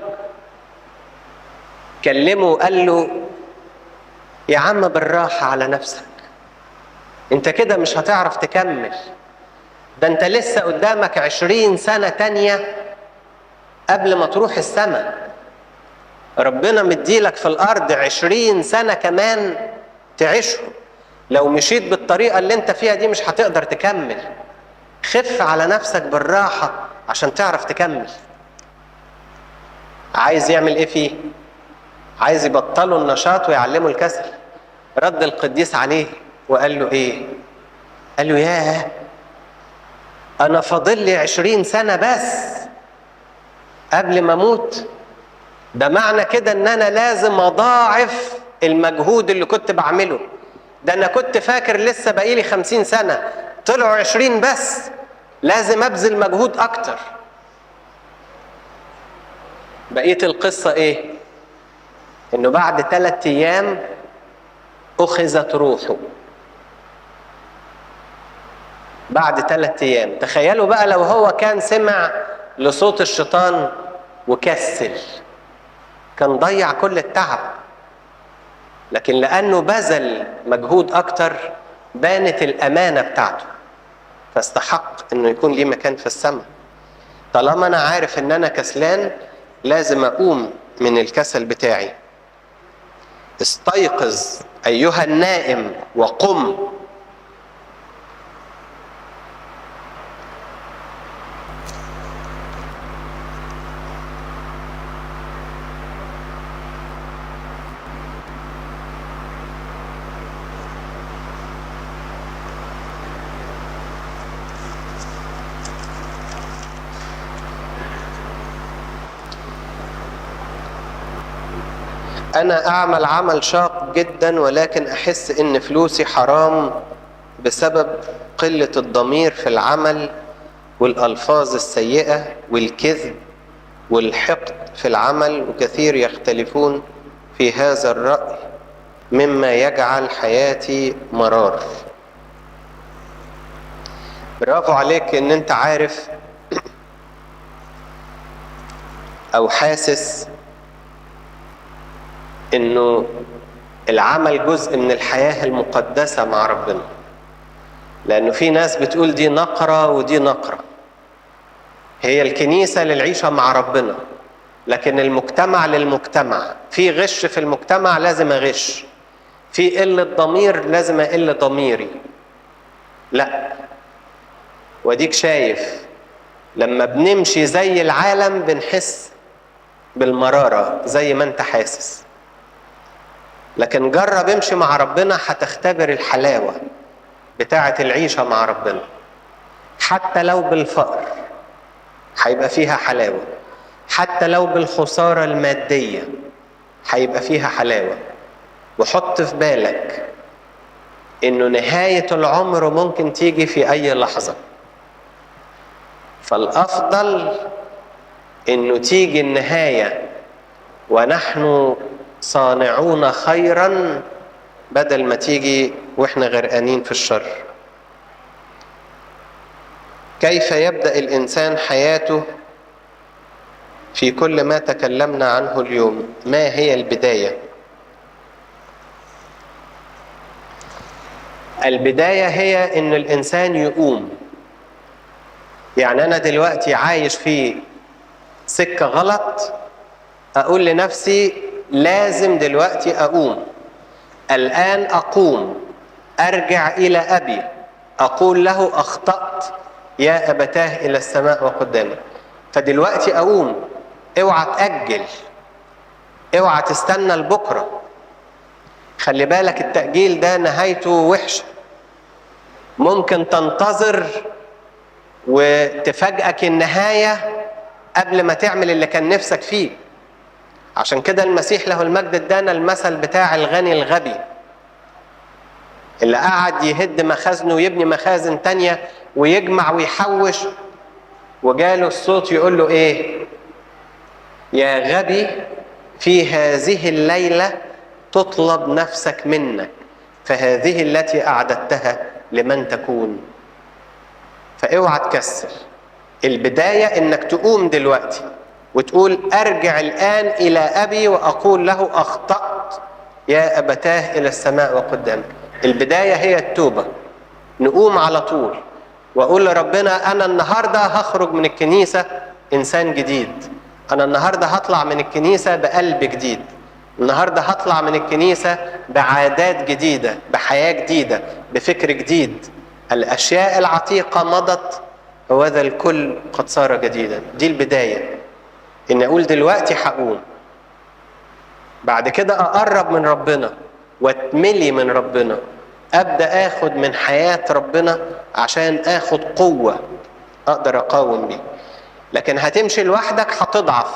كلمه وقال له يا عم بالراحة على نفسك، انت كده مش هتعرف تكمل. ده انت لسه قدامك 20 سنة تانية قبل ما تروح السماء. ربنا مديلك في الأرض 20 سنة كمان تعيشهم. لو مشيت بالطريقة اللي انت فيها دي مش هتقدر تكمل. خف على نفسك بالراحة عشان تعرف تكمل. عايز يعمل ايه فيه؟ عايز يبطلوا النشاط ويعلموا الكسل. رد القديس عليه وقال له ايه؟ قال له ياه، انا فاضل لي 20 سنة بس قبل ما اموت. ده معنى كده ان انا لازم اضاعف المجهود اللي كنت بعمله. ده انا كنت فاكر لسه بقيلي 50 سنة، طلعوا 20 بس، لازم ابذل مجهود اكتر. بقية القصة ايه؟ انه بعد 3 ايام اخذت روحه. بعد 3 ايام. تخيلوا بقى لو هو كان سمع لصوت الشيطان وكسل، كان ضيع كل التعب. لكن لانه بذل مجهود اكتر بانت الامانة بتاعته، فاستحق انه يكون ليه مكان في السماء. طالما انا عارف ان انا كسلان، لازم اقوم من الكسل بتاعي. استيقظ ايها النائم وقم. أنا أعمل عمل شاق جدا، ولكن أحس إن فلوسي حرام بسبب قلة الضمير في العمل والألفاظ السيئة والكذب والحقد في العمل، وكثير يختلفون في هذا الرأي مما يجعل حياتي مرار. برافو عليك إن أنت عارف أو حاسس إنه العمل جزء من الحياة المقدسة مع ربنا. لأنه في ناس بتقول دي نقرة ودي نقرة. هي الكنيسة للعيشة مع ربنا، لكن المجتمع للمجتمع. في غش في المجتمع لازم أغش، في قلة ضمير لازم أقل ضميري. لا، وديك شايف لما بنمشي زي العالم بنحس بالمرارة زي ما انت حاسس. لكن جرب امشي مع ربنا، هتختبر الحلاوة بتاعة العيشة مع ربنا. حتى لو بالفقر هيبقى فيها حلاوة، حتى لو بالخسارة المادية هيبقى فيها حلاوة. وحط في بالك انه نهاية العمر ممكن تيجي في اي لحظة، فالافضل انه تيجي النهاية ونحن صانعون خيرا، بدل ما تيجي واحنا غرقانين في الشر. كيف يبدأ الإنسان حياته في كل ما تكلمنا عنه اليوم؟ ما هي البداية؟ البداية هي إن الإنسان يقوم. يعني أنا دلوقتي عايش في سكة غلط، أقول لنفسي لازم دلوقتي أقوم. الآن أقوم، أرجع إلى أبي، أقول له أخطأت يا أبتاه إلى السماء وقدامك. فدلوقتي أقوم. اوعى تأجل، اوعى تستنى لبكرة. خلي بالك التأجيل ده نهايته وحشة. ممكن تنتظر وتفاجئك النهاية قبل ما تعمل اللي كان نفسك فيه. عشان كده المسيح له المجد ادانا المثل بتاع الغني الغبي اللي قعد يهد مخازنه ويبني مخازن تانية ويجمع ويحوش، وجاله الصوت يقول له ايه؟ يا غبي، في هذه الليلة تطلب نفسك منك، فهذه التي أعددتها لمن تكون. فاوعى تكسل. البداية انك تقوم دلوقتي وتقول أرجع الآن إلى أبي وأقول له أخطأت يا أبتاه إلى السماء وقدامك. البداية هي التوبة. نقوم على طول وأقول لربنا أنا النهاردة هخرج من الكنيسة إنسان جديد. أنا النهاردة هطلع من الكنيسة بقلب جديد. النهاردة هطلع من الكنيسة بعادات جديدة، بحياة جديدة، بفكر جديد. الأشياء العتيقة مضت وذا الكل قد صار جديدا. دي البداية، إن أقول دلوقتي هقوم. بعد كده اقرب من ربنا واتملي من ربنا، ابدا اخد من حياة ربنا عشان اخد قوة اقدر اقاوم بيه. لكن هتمشي لوحدك هتضعف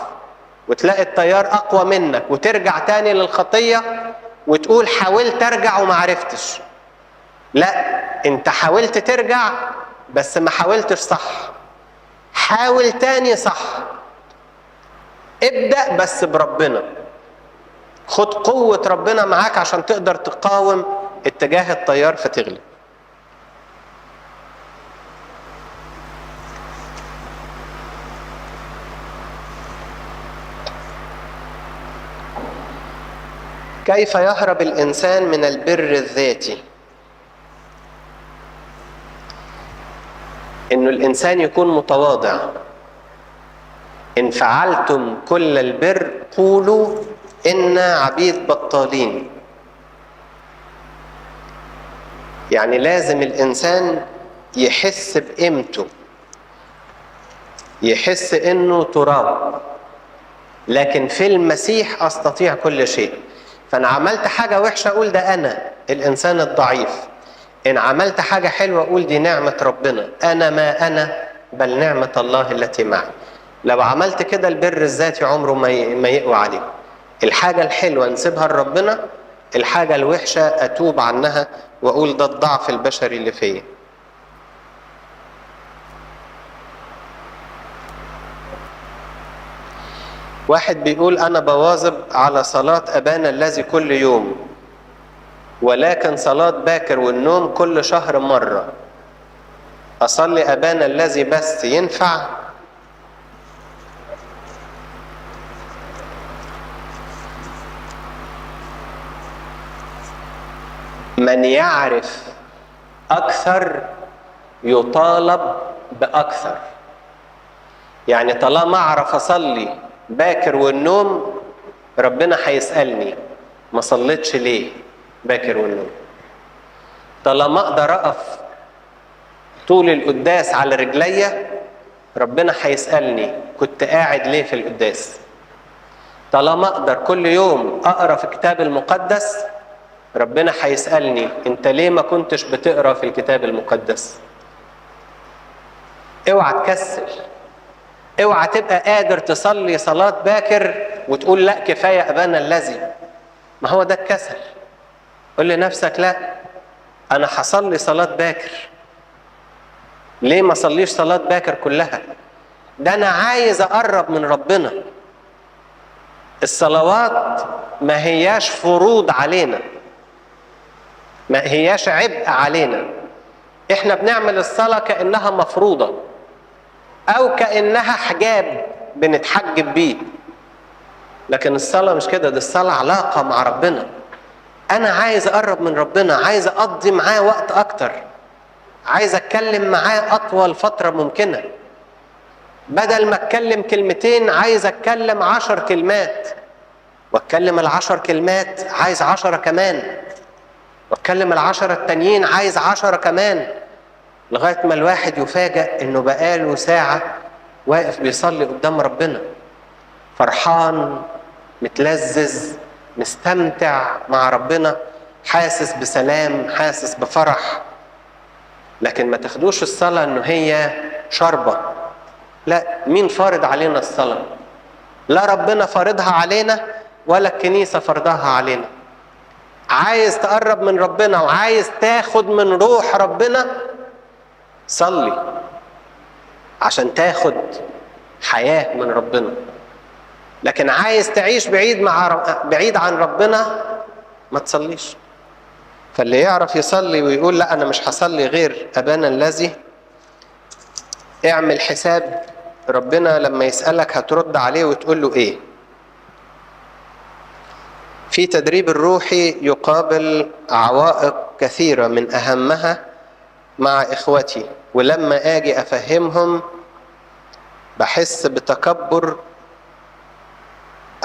وتلاقي التيار اقوى منك وترجع تاني للخطية وتقول حاولت ارجع ومعرفتش. لا، انت حاولت ترجع بس ما حاولتش صح. حاول تاني صح. ابدأ بس بربنا. خد قوة ربنا معاك عشان تقدر تقاوم اتجاه التيار فتغلب. كيف يهرب الإنسان من البر الذاتي؟ إنه الإنسان يكون متواضع. إن فعلتم كل البر قولوا إنا عبيد بطالين. يعني لازم الإنسان يحس بقيمته، يحس إنه تراب، لكن في المسيح أستطيع كل شيء. فأنا عملت حاجة وحشة أقول ده أنا الإنسان الضعيف، إن عملت حاجة حلوة أقول دي نعمة ربنا، أنا ما أنا بل نعمة الله التي معي. لو عملت كده البر الذاتي عمره ما يقوى عليه. الحاجة الحلوة نسيبها لربنا، الحاجة الوحشة أتوب عنها وأقول ده الضعف البشري اللي فيا. واحد بيقول أنا بواظب على صلاة أبانا الذي كل يوم، ولكن صلاة باكر والنوم كل شهر مرة. أصلي أبانا الذي بس ينفع؟ من يعرف أكثر يطالب بأكثر. يعني طالما أعرف أصلي باكر والنوم ربنا هيسألني ما صليتش ليه باكر والنوم. طالما أقدر أقف طول القداس على رجليا ربنا هيسألني كنت قاعد ليه في القداس. طالما أقدر كل يوم أقرأ في الكتاب المقدس ربنا هيسألني انت ليه ما كنتش بتقرأ في الكتاب المقدس. اوعى تكسل، اوعى تبقى قادر تصلي صلاة باكر وتقول لا كفاية أبانا الذي. ما هو ده الكسل. قل لنفسك لا، أنا هصلي صلاة باكر. ليه ما صليش صلاة باكر كلها؟ ده أنا عايز أقرب من ربنا. الصلوات ما هياش فروض علينا، ما هياش عبء علينا. احنا بنعمل الصلاة كأنها مفروضة او كأنها حجاب بنتحجب بيه، لكن الصلاة مش كده. دي الصلاة علاقة مع ربنا. انا عايز اقرب من ربنا، عايز اقضي معاه وقت اكتر، عايز اتكلم معاه اطول فترة ممكنة. بدل ما اتكلم كلمتين عايز اتكلم 10 كلمات، واتكلم 10 كلمات عايز 10 كمان، واتكلم 10 التانيين عايز 10 كمان، لغاية ما الواحد يفاجأ انه بقاله ساعة واقف بيصلي قدام ربنا، فرحان متلذذ مستمتع مع ربنا، حاسس بسلام حاسس بفرح. لكن ما تاخدوش الصلاة انه هي شربة. لا، مين فارض علينا الصلاة؟ لا ربنا فارضها علينا ولا الكنيسة فرضها علينا. عايز تقرب من ربنا وعايز تاخد من روح ربنا صلي عشان تاخد حياة من ربنا. لكن عايز تعيش بعيد عن ربنا ما تصليش. فاللي يعرف يصلي ويقول لا أنا مش هصلي غير أبانا الذي، اعمل حساب ربنا لما يسألك هترد عليه وتقول له ايه. في تدريب الروحي يقابل عوائق كثيرة من أهمها مع إخوتي، ولما أجي أفهمهم بحس بتكبر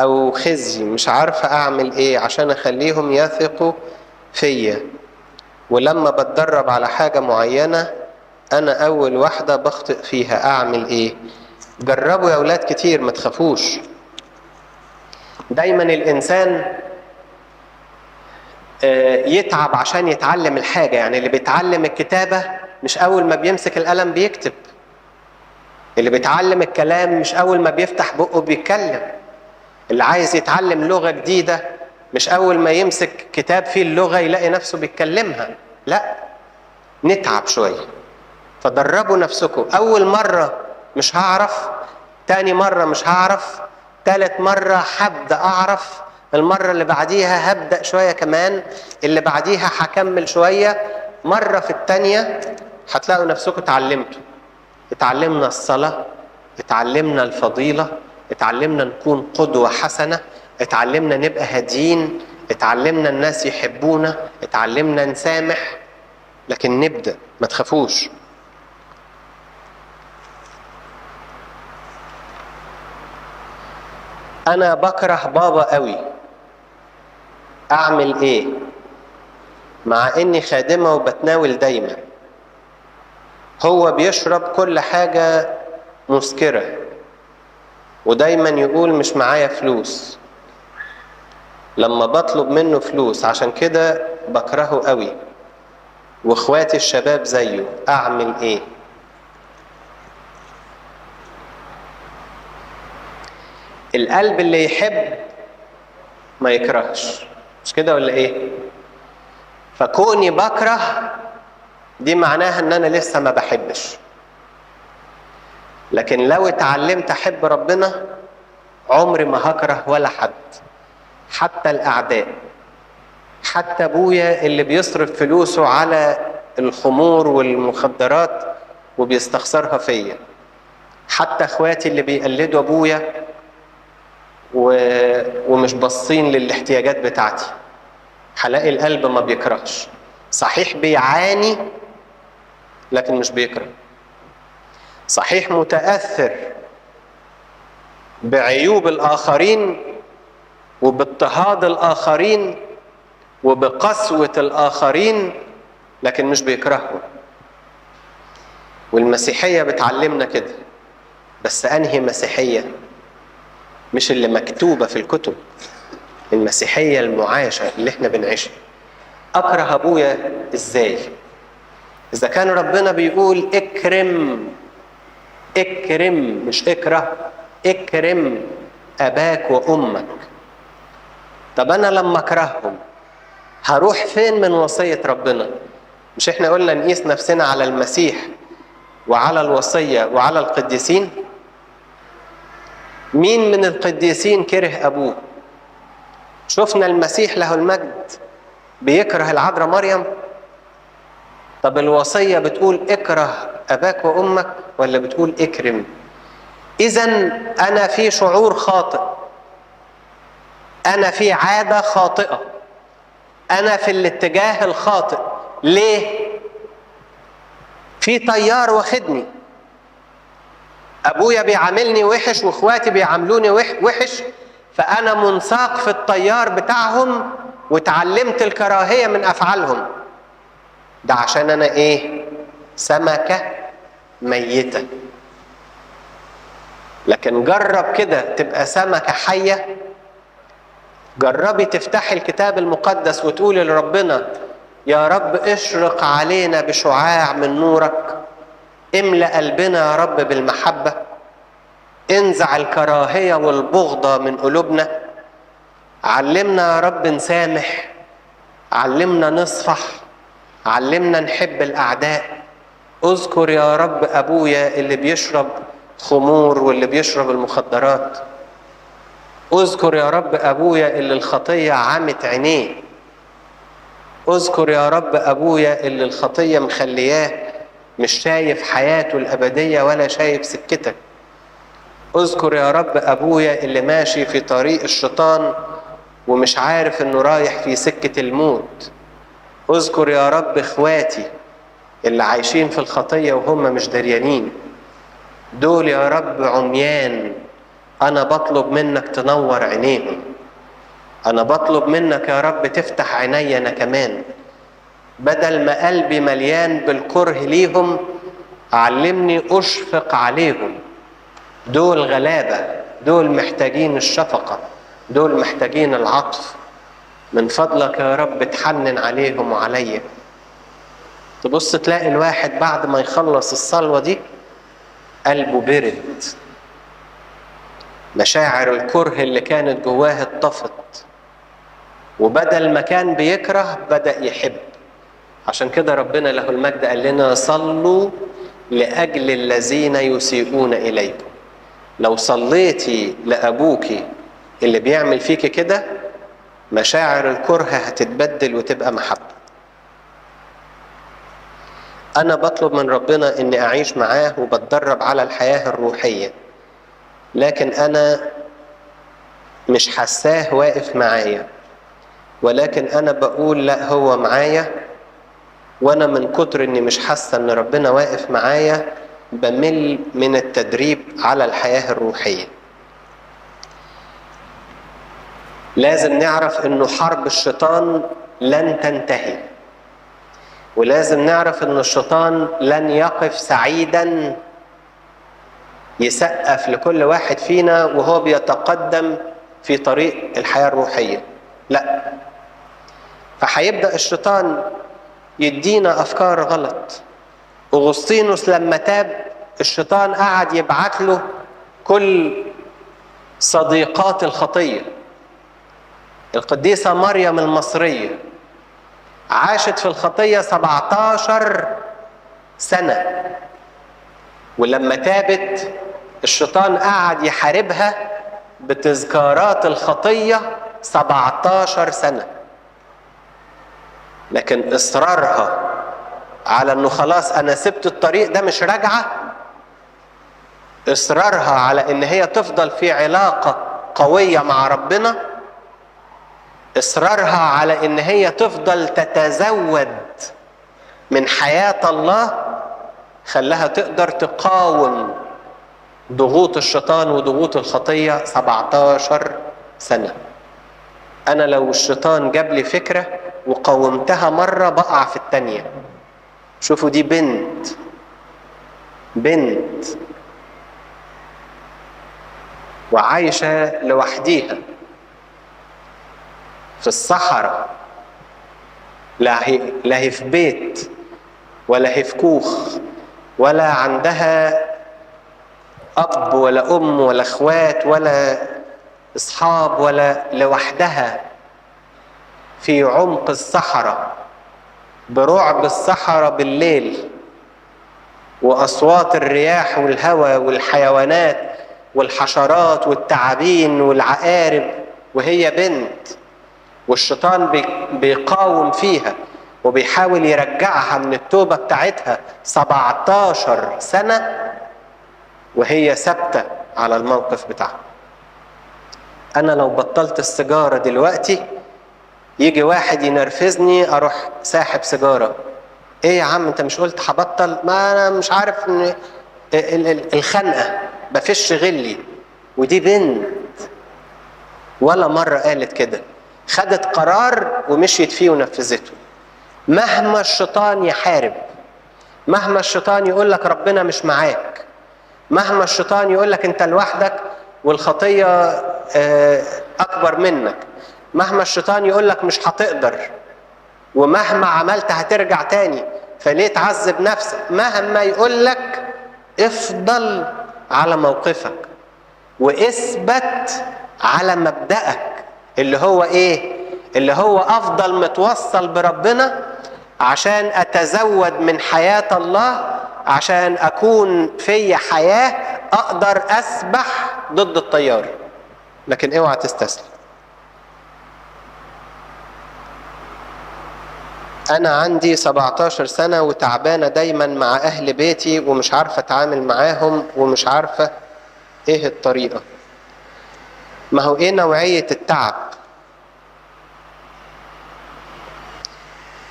أو خزي، مش عارفة أعمل إيه عشان أخليهم يثقوا فيا. ولما بتدرب على حاجة معينة أنا أول واحدة بخطئ فيها، أعمل إيه؟ جربوا يا أولاد كتير ما تخافوش. دايما الإنسان يتعب عشان يتعلم الحاجة. يعني اللي بيتعلم الكتابة مش أول ما بيمسك القلم بيكتب، اللي بيتعلم الكلام مش أول ما بيفتح بقه بيتكلم، اللي عايز يتعلم لغة جديدة مش أول ما يمسك كتاب فيه اللغة يلاقي نفسه بيتكلمها. لا، نتعب شوية. فدربوا نفسكم. أول مرة مش هعرف، تاني مرة مش هعرف، تالت مرة هبدأ أعرف، المرة اللي بعديها هبدأ شوية كمان، اللي بعديها هكمل شوية، مرة في التانية هتلاقوا نفسكم اتعلمتوا. اتعلمنا الصلاة، اتعلمنا الفضيلة، اتعلمنا نكون قدوة حسنة، اتعلمنا نبقى هاديين، اتعلمنا الناس يحبونا، اتعلمنا نسامح. لكن نبدأ، ما تخافوش. أنا بكره بابا قوي، أعمل إيه؟ مع إني خادمة وبتناول دايما. هو بيشرب كل حاجة مسكرة ودايما يقول مش معايا فلوس لما بطلب منه فلوس، عشان كده بكرهه قوي. واخواتي الشباب زيه، أعمل إيه؟ القلب اللي يحب ما يكرهش، مش كده ولا ايه؟ فكوني بكره دي معناها ان انا لسه ما بحبش. لكن لو اتعلمت احب ربنا عمري ما هكره ولا حد، حتى الاعداء، حتى ابويا اللي بيصرف فلوسه على الخمور والمخدرات وبيستخسرها فيا، حتى اخواتي اللي بيقلدوا ابويا ومش باصين للاحتياجات بتاعتي، هلاقي القلب ما بيكرهش. صحيح بيعاني لكن مش بيكره. صحيح متأثر بعيوب الآخرين وباضطهاد الآخرين وبقسوة الآخرين، لكن مش بيكرههم. والمسيحية بتعلمنا كده، بس أنهي مسيحية؟ مش اللي مكتوبة في الكتب، المسيحية المعاشة اللي احنا بنعيشها. أكره أبويا إزاي؟ إذا كان ربنا بيقول اكرم، اكرم مش اكره، اكرم أباك وأمك. طب أنا لما أكرههم هروح فين من وصية ربنا؟ مش احنا قلنا نقيس نفسنا على المسيح وعلى الوصية وعلى القديسين؟ مين من القديسين كره أبوه؟ شفنا المسيح له المجد بيكره العذراء مريم؟ طب الوصية بتقول اكره أباك وأمك ولا بتقول اكرم؟ إذن أنا في شعور خاطئ، أنا في عادة خاطئة، أنا في الاتجاه الخاطئ. ليه؟ في تيار واخدني، أبويا بيعاملني وحش وإخواتي بيعاملوني وحش، فأنا منساق في التيار بتاعهم وتعلمت الكراهية من أفعالهم. ده عشان أنا إيه؟ سمكة ميتة. لكن جرب كده تبقى سمكة حية. جربي تفتحي الكتاب المقدس وتقولي لربنا يا رب اشرق علينا بشعاع من نورك، املأ قلبنا يا رب بالمحبة، انزع الكراهية والبغضة من قلوبنا، علمنا يا رب نسامح، علمنا نصفح، علمنا نحب الأعداء. اذكر يا رب أبويا اللي بيشرب خمور واللي بيشرب المخدرات. اذكر يا رب أبويا اللي الخطية عمت عينيه. اذكر يا رب أبويا اللي الخطية مخلياه مش شايف حياته الأبدية ولا شايف سكتك. اذكر يا رب أبويا اللي ماشي في طريق الشيطان ومش عارف انه رايح في سكة الموت. اذكر يا رب اخواتي اللي عايشين في الخطية وهم مش دريانين. دول يا رب عميان، انا بطلب منك تنور عينيهم. انا بطلب منك يا رب تفتح عيني انا كمان، بدل ما قلبي مليان بالكره ليهم علمني اشفق عليهم. دول غلابة، دول محتاجين الشفقة، دول محتاجين العطف. من فضلك يا رب تحنن عليهم وعليا. تبص تلاقي الواحد بعد ما يخلص الصلوة دي قلبه برد، مشاعر الكره اللي كانت جواه اتطفت، وبدل ما كان بيكره بدأ يحب. عشان كده ربنا له المجد قال لنا صلوا لأجل الذين يسيئون إليكم. لو صليتي لأبوكي اللي بيعمل فيكي كده، مشاعر الكره هتتبدل وتبقى محبة. أنا بطلب من ربنا إني أعيش معاه وبتدرب على الحياة الروحية، لكن أنا مش حساه واقف معايا، ولكن أنا بقول لا هو معايا، وأنا من كتر إني مش حاسة إن ربنا واقف معايا بمل من التدريب على الحياة الروحية. لازم نعرف إنه حرب الشيطان لن تنتهي، ولازم نعرف إن الشيطان لن يقف سعيدا يسقف لكل واحد فينا وهو بيتقدم في طريق الحياة الروحية، لا. فهيبدأ الشيطان يدينا أفكار غلط. أغسطينوس لما تاب الشيطان قعد يبعت له كل صديقات الخطية. القديسة مريم المصرية عاشت في الخطية 17 سنة، ولما تابت الشيطان قعد يحاربها بتذكارات الخطية 17 سنة. لكن إصرارها على أنه خلاص أنا سبت الطريق ده مش راجعة، إصرارها على أن هي تفضل في علاقة قوية مع ربنا، إصرارها على أن هي تفضل تتزود من حياة الله، خلاها تقدر تقاوم ضغوط الشيطان وضغوط الخطية 17 سنة. أنا لو الشيطان جاب لي فكرة وقاومتها مرة بقع في التانية. شوفوا دي بنت وعايشة لوحديها في الصحراء، لا هي في بيت ولا هي في كوخ ولا عندها أب ولا أم ولا أخوات ولا أصحاب، ولا لوحدها في عمق الصحراء برعب الصحراء بالليل وأصوات الرياح والهواء والحيوانات والحشرات والتعابين والعقارب، وهي بنت، والشيطان بيقاوم فيها وبيحاول يرجعها من التوبة بتاعتها 17 سنة وهي ثابتة على الموقف بتاعها. أنا لو بطلت السيجارة دلوقتي يجي واحد ينرفزني أروح ساحب سيجارة. إيه يا عم أنت مش قلت هبطل؟ ما أنا مش عارف إن الخنقة بفش غلي. ودي بنت ولا مرة قالت كده، خدت قرار ومشيت فيه ونفذته. مهما الشيطان يحارب، مهما الشيطان يقول لك ربنا مش معاك، مهما الشيطان يقول لك انت لوحدك والخطية اكبر منك، مهما الشيطان يقول لك مش هتقدر ومهما عملت هترجع تاني فليه تعذب نفسك، مهما يقول لك افضل على موقفك واثبت على مبدأك اللي هو ايه؟ اللي هو افضل متوصل بربنا عشان اتزود من حياة الله، عشان اكون في حياة اقدر اسبح ضد التيار. لكن اوعى تستسلم. انا عندي 17 سنة وتعبانة دايما مع اهل بيتي ومش عارفة اتعامل معاهم ومش عارفة ايه الطريقة. ما هو ايه نوعية التعب؟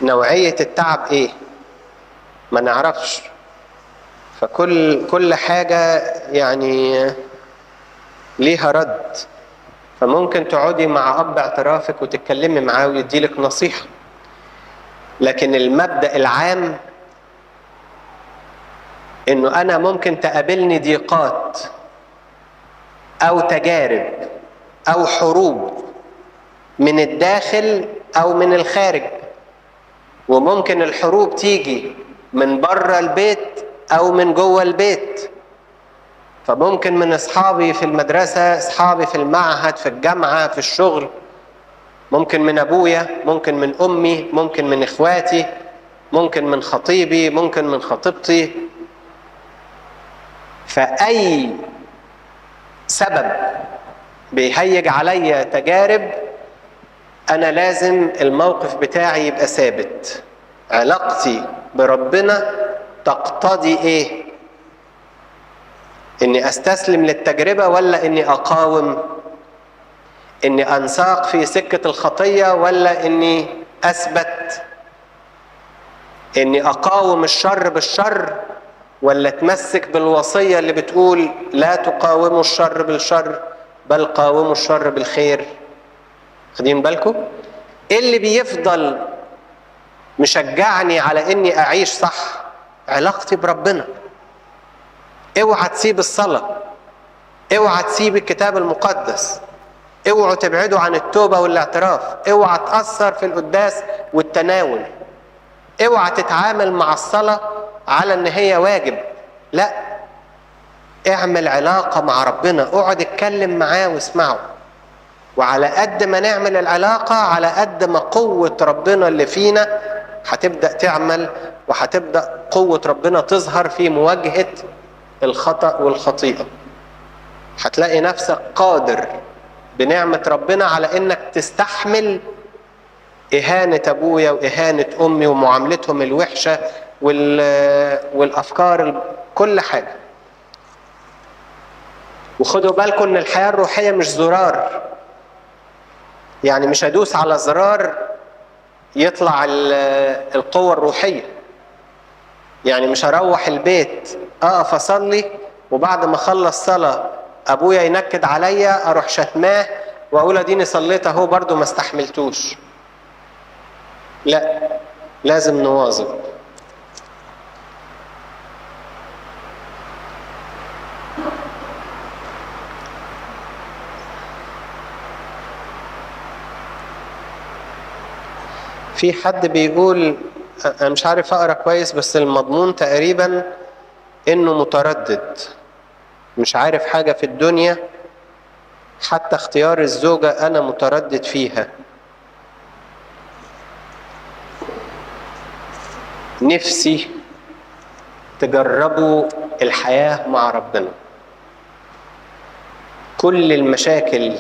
نوعية التعب ايه؟ ما نعرفش. فكل حاجة يعني ليها رد. فممكن تقعدي مع اب اعترافك وتتكلمي معاه ويديلك نصيحة، لكن المبدأ العام انه انا ممكن تقابلني ضيقات او تجارب أو حروب من الداخل أو من الخارج. وممكن الحروب تيجي من بره البيت أو من جوه البيت. فممكن من أصحابي في المدرسة، أصحابي في المعهد، في الجامعة، في الشغل، ممكن من أبويا، ممكن من أمي، ممكن من إخواتي، ممكن من خطيبي، ممكن من خطيبتي. فأي سبب بيهيج عليا تجارب، أنا لازم الموقف بتاعي يبقى ثابت. علاقتي بربنا تقتضي إيه؟ إني أستسلم للتجربة ولا إني أقاوم؟ إني أنساق في سكة الخطية ولا إني أثبت؟ إني أقاوم الشر بالشر ولا أتمسك بالوصية اللي بتقول لا تقاوموا الشر بالشر بل قاوموا الشر بالخير؟ خدين بالكم؟ إيه اللي بيفضل مشجعني على إني أعيش صح؟ علاقتي بربنا. اوعى تسيب الصلاة، اوعى تسيب الكتاب المقدس، اوعوا تبعدوا عن التوبة والاعتراف، اوعى تأثر في القداس والتناول، اوعى تتعامل مع الصلاة على ان هي واجب. لا، اعمل علاقة مع ربنا، اقعد اتكلم معاه واسمعه. وعلى قد ما نعمل العلاقة على قد ما قوة ربنا اللي فينا هتبدأ تعمل، وهتبدأ قوة ربنا تظهر في مواجهة الخطأ والخطيئة. هتلاقي نفسك قادر بنعمة ربنا على انك تستحمل إهانة أبويا وإهانة أمي ومعاملتهم الوحشة والأفكار، كل حاجة. وخدوا بالكم إن الحياة الروحية مش زرار، يعني مش هدوس على زرار يطلع القوة الروحية. يعني مش هروح البيت أقف أصلي وبعد ما أخلص صلاة أبويا ينكد عليا أروح شتماه وأقول أديني صليت أهو برضو ما استحملتوش. لا، لازم نواظب. في حد بيقول، أنا مش عارف أقرأ كويس بس المضمون تقريبا إنه متردد، مش عارف حاجة في الدنيا حتى اختيار الزوجة أنا متردد فيها. نفسي تجربوا الحياة مع ربنا. كل المشاكل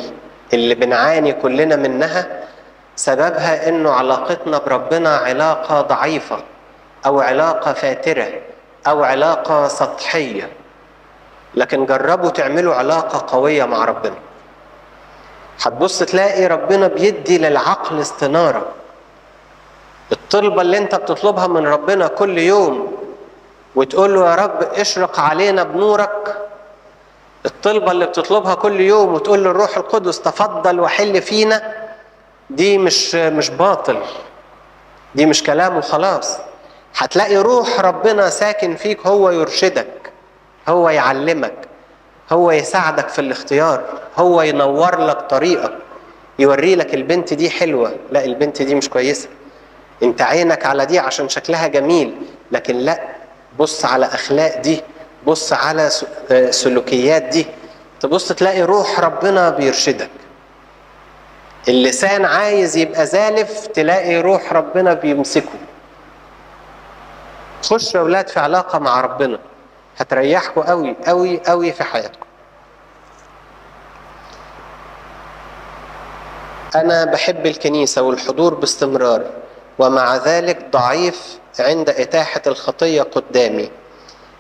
اللي بنعاني كلنا منها سببها إنه علاقتنا بربنا علاقة ضعيفة أو علاقة فاترة أو علاقة سطحية. لكن جربوا تعملوا علاقة قوية مع ربنا، هتبص تلاقي ربنا بيدي للعقل استنارة. الطلبة اللي انت بتطلبها من ربنا كل يوم وتقول له يا رب اشرق علينا بنورك، الطلبة اللي بتطلبها كل يوم وتقول له الروح القدس تفضل وحل فينا، دي مش باطل، دي مش كلام وخلاص. هتلاقي روح ربنا ساكن فيك، هو يرشدك، هو يعلمك، هو يساعدك في الاختيار، هو ينور لك طريقك، يوري لك البنت دي حلوة، لا البنت دي مش كويسة، انت عينك على دي عشان شكلها جميل، لكن لا، بص على اخلاق دي، بص على سلوكيات دي. تبص تلاقي روح ربنا بيرشدك. اللسان عايز يبقى زالف، تلاقي روح ربنا بيمسكه. خشوا يا اولاد في علاقة مع ربنا، هتريحكم قوي قوي قوي في حياتكم. أنا بحب الكنيسة والحضور باستمرار، ومع ذلك ضعيف عند إتاحة الخطية قدامي،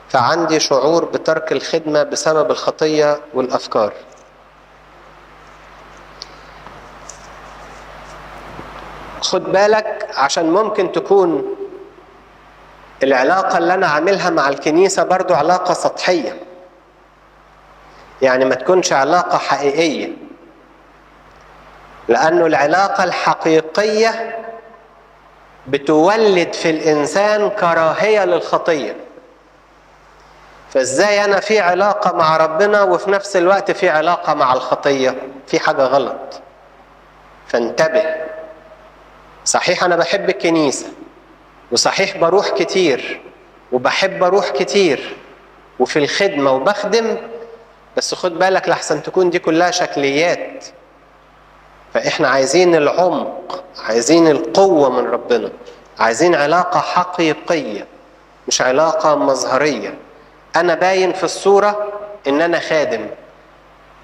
فعندي شعور بترك الخدمة بسبب الخطية والأفكار. خد بالك عشان ممكن تكون العلاقة اللي أنا عاملها مع الكنيسة برضو علاقة سطحية، يعني ما تكونش علاقة حقيقية، لأنه العلاقة الحقيقية بتولد في الإنسان كراهية للخطية. فازاي انا في علاقة مع ربنا وفي نفس الوقت في علاقة مع الخطية؟ في حاجة غلط. فانتبه. صحيح انا بحب الكنيسة، وصحيح بروح كتير وبحب اروح كتير وفي الخدمة وبخدم، بس خد بالك لحسن تكون دي كلها شكليات. فاحنا عايزين العمق، عايزين القوة من ربنا، عايزين علاقة حقيقية مش علاقة مظهرية. انا باين في الصورة ان انا خادم،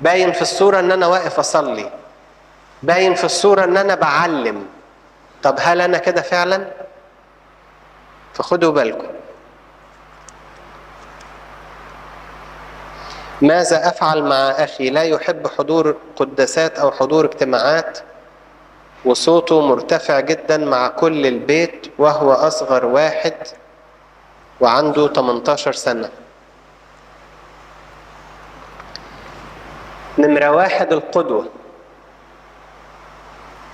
باين في الصورة ان انا واقف اصلي، باين في الصورة ان انا بعلم. طب هل انا كده فعلا؟ فخدوا بالكم. ماذا افعل مع اخي لا يحب حضور قداسات او حضور اجتماعات وصوته مرتفع جدا مع كل البيت وهو اصغر واحد وعنده 18 سنة؟ نمرة واحد، القدوة.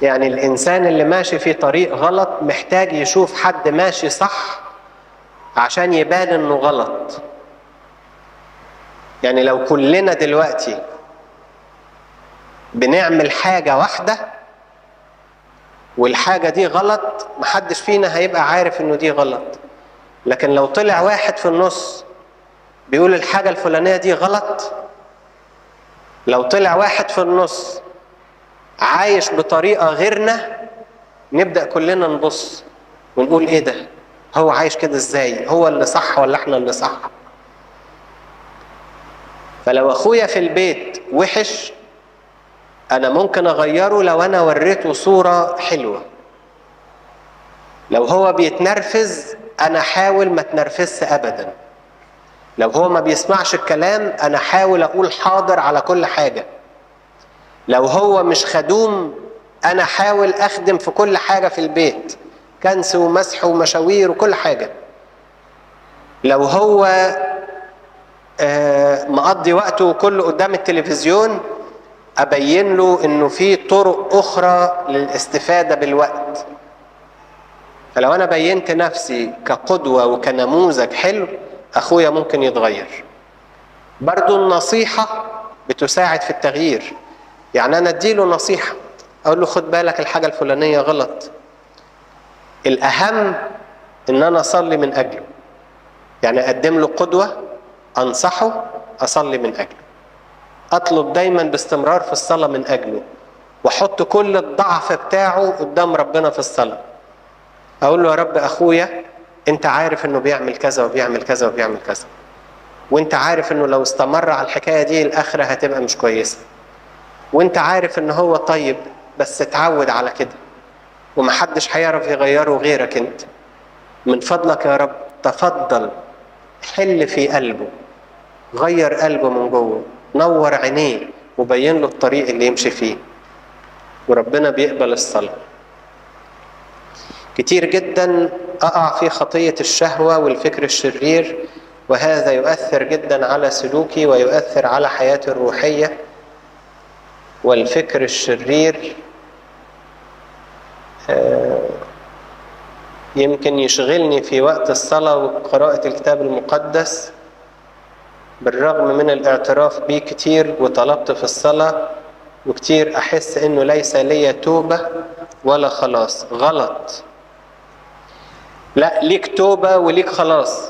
يعني الإنسان اللي ماشي في طريق غلط محتاج يشوف حد ماشي صح عشان يبان إنه غلط. يعني لو كلنا دلوقتي بنعمل حاجة واحدة والحاجة دي غلط، محدش فينا هيبقى عارف إنه دي غلط. لكن لو طلع واحد في النص بيقول الحاجة الفلانية دي غلط، لو طلع واحد في النص عايش بطريقة غيرنا، نبدأ كلنا نبص ونقول ايه ده؟ هو عايش كده ازاي؟ هو اللي صح ولا احنا اللي صح؟ فلو اخويا في البيت وحش، انا ممكن اغيره لو انا وريته صورة حلوة. لو هو بيتنرفز، انا حاول ما تنرفزش ابدا. لو هو ما بيسمعش الكلام، انا حاول اقول حاضر على كل حاجة. لو هو مش خدوم، انا حاول اخدم في كل حاجة في البيت، كنس ومسح ومشاوير وكل حاجة. لو هو مقضي وقته كله قدام التلفزيون، ابين له انه في طرق اخرى للاستفادة بالوقت. فلو انا بينت نفسي كقدوة وكنموذج حلو، اخويا ممكن يتغير. برضو النصيحة بتساعد في التغيير. يعني انا اديله نصيحة، اقول له خد بالك الحاجة الفلانية غلط. الاهم ان انا اصلي من اجله. يعني اقدم له قدوة، انصحه، اصلي من اجله، اطلب دايما باستمرار في الصلاة من اجله، واحط كل الضعف بتاعه قدام ربنا في الصلاة. اقول له يا رب اخويا انت عارف انه بيعمل كذا وبيعمل كذا وبيعمل كذا، وانت عارف انه لو استمر على الحكاية دي الاخرة هتبقى مش كويسة، وانت عارف ان هو طيب بس اتعود على كده ومحدش هيعرف يغيره غيرك انت. من فضلك يا رب تفضل حل في قلبه، غير قلبه من جوه، نور عينيه وبين له الطريق اللي يمشي فيه، وربنا بيقبل الصلاة. كتير جدا أقع في خطية الشهوة والفكر الشرير، وهذا يؤثر جدا على سلوكي ويؤثر على حياتي الروحية. والفكر الشرير يمكن يشغلني في وقت الصلاة وقراءة الكتاب المقدس، بالرغم من الاعتراف بيه كتير وطلبت في الصلاة، وكتير أحس إنه ليس لي توبة ولا خلاص. غلط. لا، ليك توبة وليك خلاص.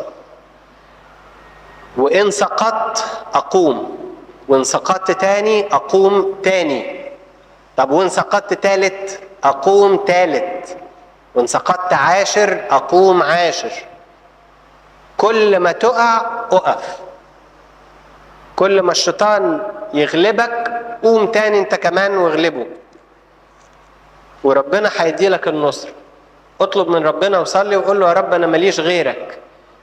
وإن سقطت أقوم، وإن سقطت تاني أقوم تاني. طب وإن سقطت تالت أقوم تالت، وإن سقطت عاشر أقوم عاشر. كل ما تقع أقف. كل ما الشيطان يغلبك قوم تاني انت كمان واغلبه، وربنا هيديلك النصر. اطلب من ربنا وصلي وقول له يا رب انا ماليش غيرك.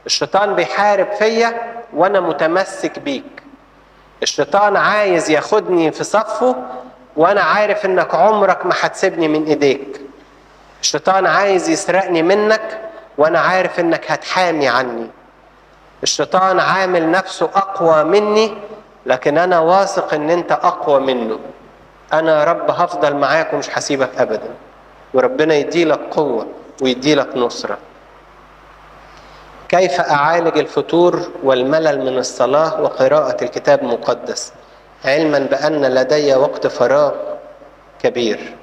الشيطان بيحارب فيا وانا متمسك بيك. الشيطان عايز ياخدني في صفه وانا عارف انك عمرك ما هتسيبني من ايديك. الشيطان عايز يسرقني منك وانا عارف انك هتحامي عني. الشيطان عامل نفسه اقوى مني، لكن انا واثق ان انت اقوى منه. انا يا رب هفضل معاك ومش هسيبك ابدا، وربنا يديلك قوة ويديلك نصرة. كيف أعالج الفتور والملل من الصلاة وقراءة الكتاب المقدس علما بأن لدي وقت فراغ كبير؟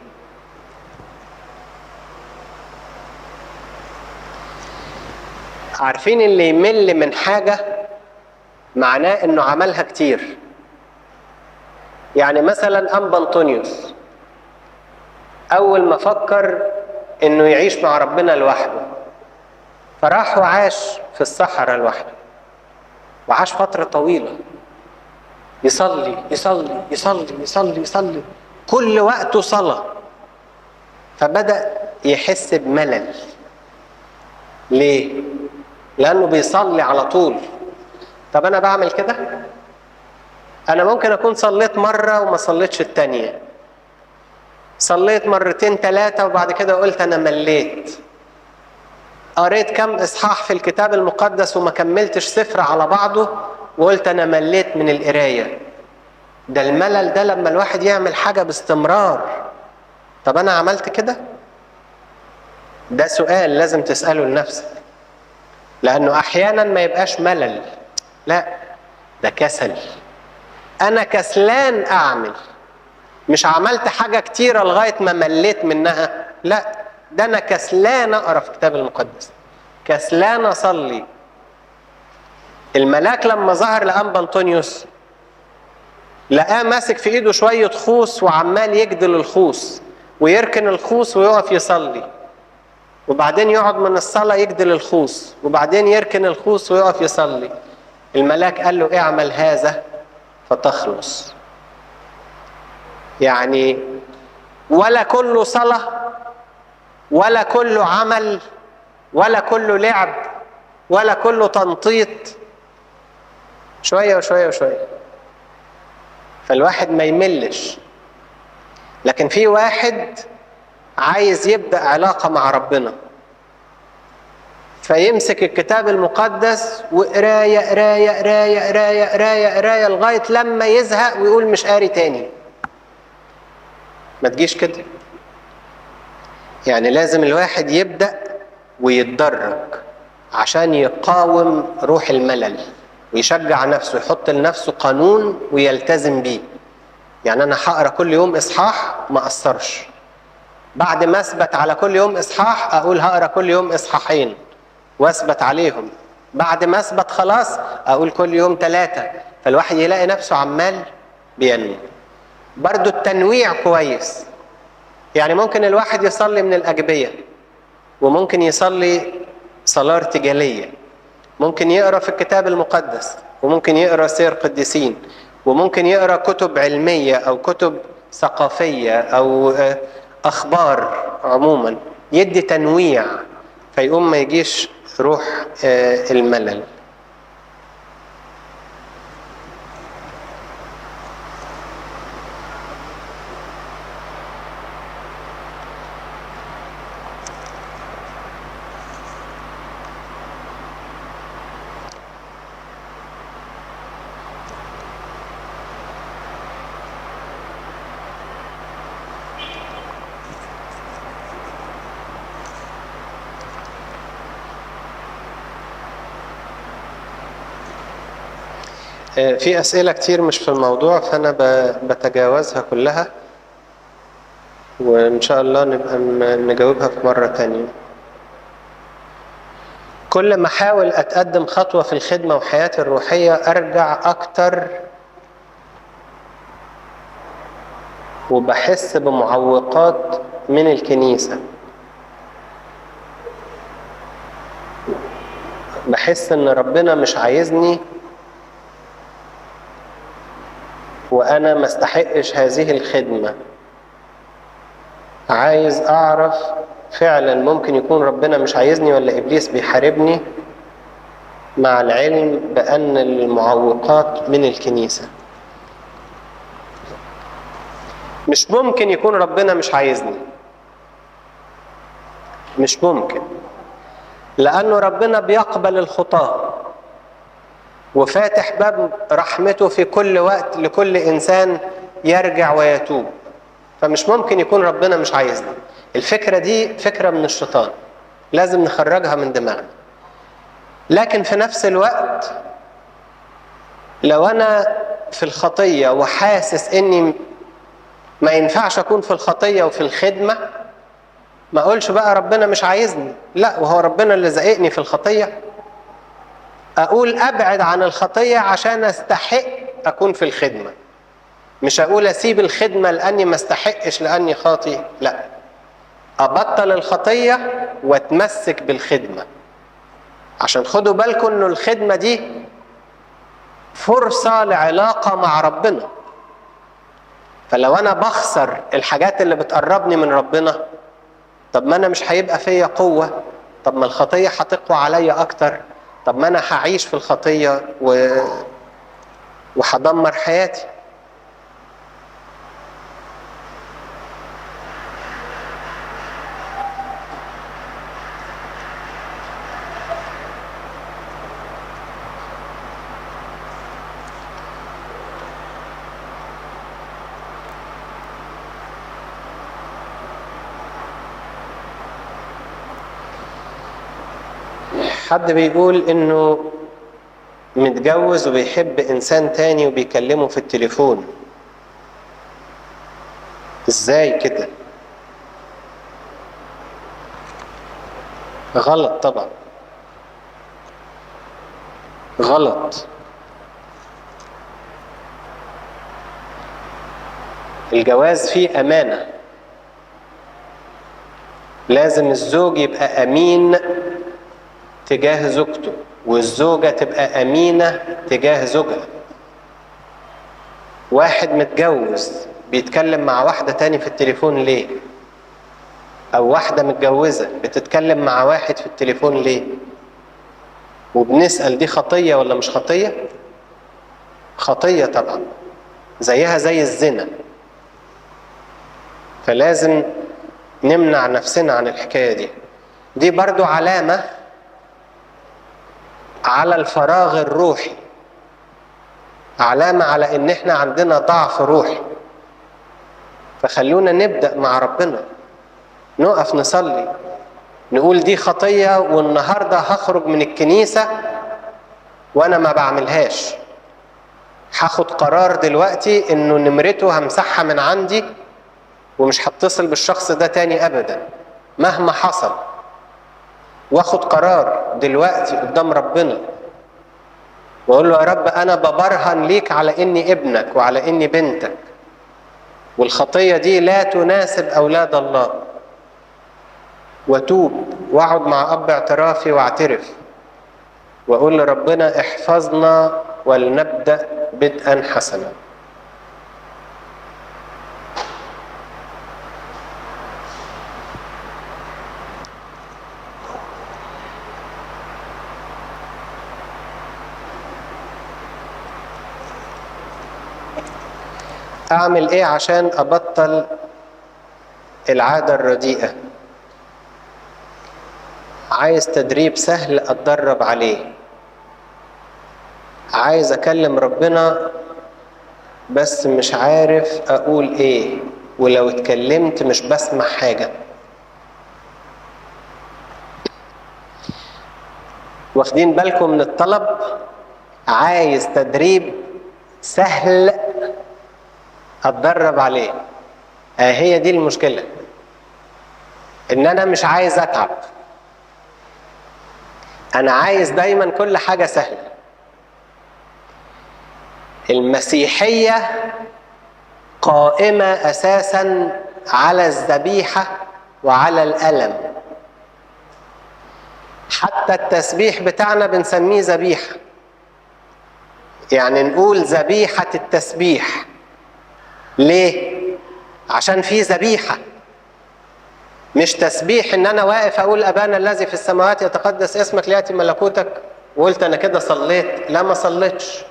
عارفين اللي يمل من حاجة معناه انه عملها كتير. يعني مثلا أنبا أنطونيوس أول ما فكر انه يعيش مع ربنا لوحده فراح وعاش في الصحراء لوحده، وعاش فترة طويلة يصلي يصلي يصلي يصلي يصلي، كل وقته صلاة. فبدأ يحس بملل. ليه؟ لأنه بيصلي على طول. طب أنا بعمل كده؟ أنا ممكن أكون صليت مرة وما صليتش التانية، صليت مرتين ثلاثة وبعد كده قلت أنا مليت، قريت كم إصحاح في الكتاب المقدس وما كملتش سفر على بعضه وقلت أنا مليت من القراية. ده الملل ده لما الواحد يعمل حاجة باستمرار. طب أنا عملت كده؟ ده سؤال لازم تسأله لنفسك، لأنه أحيانا ما يبقاش ملل، لا ده كسل. أنا كسلان أعمل، مش عملت حاجة كتيرة لغاية ما مليت منها، لا ده أنا كسلان أقرأ في الكتاب المقدس، كسلان أصلي. الملاك لما ظهر لأنبا أنطونيوس لقاه ماسك في إيده شوية خوص وعمال يجدل الخوص ويركن الخوص ويقف يصلي، وبعدين يقعد من الصلاة يجدل الخوص وبعدين يركن الخوص ويقف يصلي. الملاك قال له اعمل هذا فتخلص. يعني ولا كله صلاة ولا كله عمل ولا كله لعب ولا كله تنطيط، شوية وشوية وشوية، فالواحد ما يملش. لكن في واحد عايز يبدأ علاقة مع ربنا فيمسك الكتاب المقدس وقراية قراية قراية قراية قراية قراية لغاية لما يزهق ويقول مش قاري تاني. ما تجيش كده. يعني لازم الواحد يبدأ ويتدرج عشان يقاوم روح الملل ويشجع نفسه، يحط لنفسه قانون ويلتزم بيه. يعني أنا هقرأ كل يوم إصحاح ما أقصرش، بعد ما أثبت على كل يوم إصحاح أقول هقرأ كل يوم إصحاحين وأثبت عليهم، بعد ما أثبت خلاص أقول كل يوم 3. فالواحد يلاقي نفسه عمال بينمو. برضو التنويع كويس. يعني ممكن الواحد يصلي من الأجبية وممكن يصلي صلاة ارتجالية، ممكن يقرأ في الكتاب المقدس وممكن يقرأ سير قديسين وممكن يقرأ كتب علمية أو كتب ثقافية أو أخبار عموما، يدي تنويع فيقوم ما يجيش روح الملل. في أسئلة كتير مش في الموضوع فأنا بتجاوزها كلها، وإن شاء الله نبقى نجاوبها في مرة تانية. كل ما أحاول أتقدم خطوة في الخدمة وحياتي الروحية أرجع أكتر وبحس بمعوقات من الكنيسة. بحس إن ربنا مش عايزني وأنا ما استحقش هذه الخدمة. عايز أعرف فعلا ممكن يكون ربنا مش عايزني ولا إبليس بيحاربني، مع العلم بأن المعوقات من الكنيسة. مش ممكن يكون ربنا مش عايزني، مش ممكن، لأنه ربنا بيقبل الخطاة وفاتح باب رحمته في كل وقت لكل إنسان يرجع ويتوب. فمش ممكن يكون ربنا مش عايزني. الفكرة دي فكرة من الشيطان، لازم نخرجها من دماغنا. لكن في نفس الوقت لو أنا في الخطية وحاسس إني ما ينفعش أكون في الخطية وفي الخدمة، ما أقولش بقى ربنا مش عايزني، لا، وهو ربنا اللي زقني في الخطية. أقول أبعد عن الخطية عشان أستحق أكون في الخدمة، مش أقول أسيب الخدمة لأني ما استحقش لأني خاطي، لا، أبطل الخطية وأتمسك بالخدمة. عشان خدوا بالكم إنه الخدمة دي فرصة لعلاقة مع ربنا. فلو أنا بخسر الحاجات اللي بتقربني من ربنا، طب ما أنا مش هيبقى فيا قوة، طب ما الخطية هتقوى عليا أكتر، طب ما أنا هعيش في الخطية وهدمر حياتي. حد بيقول انه متجوز وبيحب انسان تاني وبيكلمه في التليفون، ازاي كده؟ غلط طبعا، غلط. الجواز فيه امانة، لازم الزوج يبقى امين تجاه زوجته، والزوجة تبقى أمينة تجاه زوجها. واحد متجوز بيتكلم مع واحدة تاني في التليفون ليه؟ أو واحدة متجوزة بتتكلم مع واحد في التليفون ليه؟ وبنسأل دي خطية ولا مش خطية؟ خطية طبعا، زيها زي الزنا. فلازم نمنع نفسنا عن الحكاية دي. دي برضو علامة على الفراغ الروحي، علامة على ان احنا عندنا ضعف روحي. فخلونا نبدأ مع ربنا، نقف نصلي، نقول دي خطية والنهاردة هخرج من الكنيسة وانا ما بعملهاش. هاخد قرار دلوقتي انه نمرته همسحها من عندي ومش هتصل بالشخص ده تاني ابدا مهما حصل. واخد قرار دلوقتي قدام ربنا واقول له يا رب انا ببرهن ليك على اني ابنك وعلى اني بنتك، والخطية دي لا تناسب اولاد الله، واتوب واقعد مع اب اعترافي واعترف واقول لربنا احفظنا ولنبدأ بدءا حسنا. اعمل ايه عشان ابطل العادة الرديئة؟ عايز تدريب سهل اتدرب عليه. عايز اكلم ربنا بس مش عارف اقول ايه، ولو اتكلمت مش بسمع حاجة. واخدين بالكم من الطلب؟ عايز تدريب سهل اتدرب عليه. هي دي المشكلة، ان انا مش عايز اتعب، انا عايز دايما كل حاجة سهلة. المسيحية قائمة اساسا على الذبيحة وعلى الألم. حتى التسبيح بتاعنا بنسميه ذبيحة، يعني نقول ذبيحة التسبيح. ليه؟ عشان في ذبيحة، مش تسبيح ان انا واقف اقول ابانا الذي في السماوات يتقدس اسمك ليأتي ملكوتك وقلت انا كده صليت. لا، ما صليتش.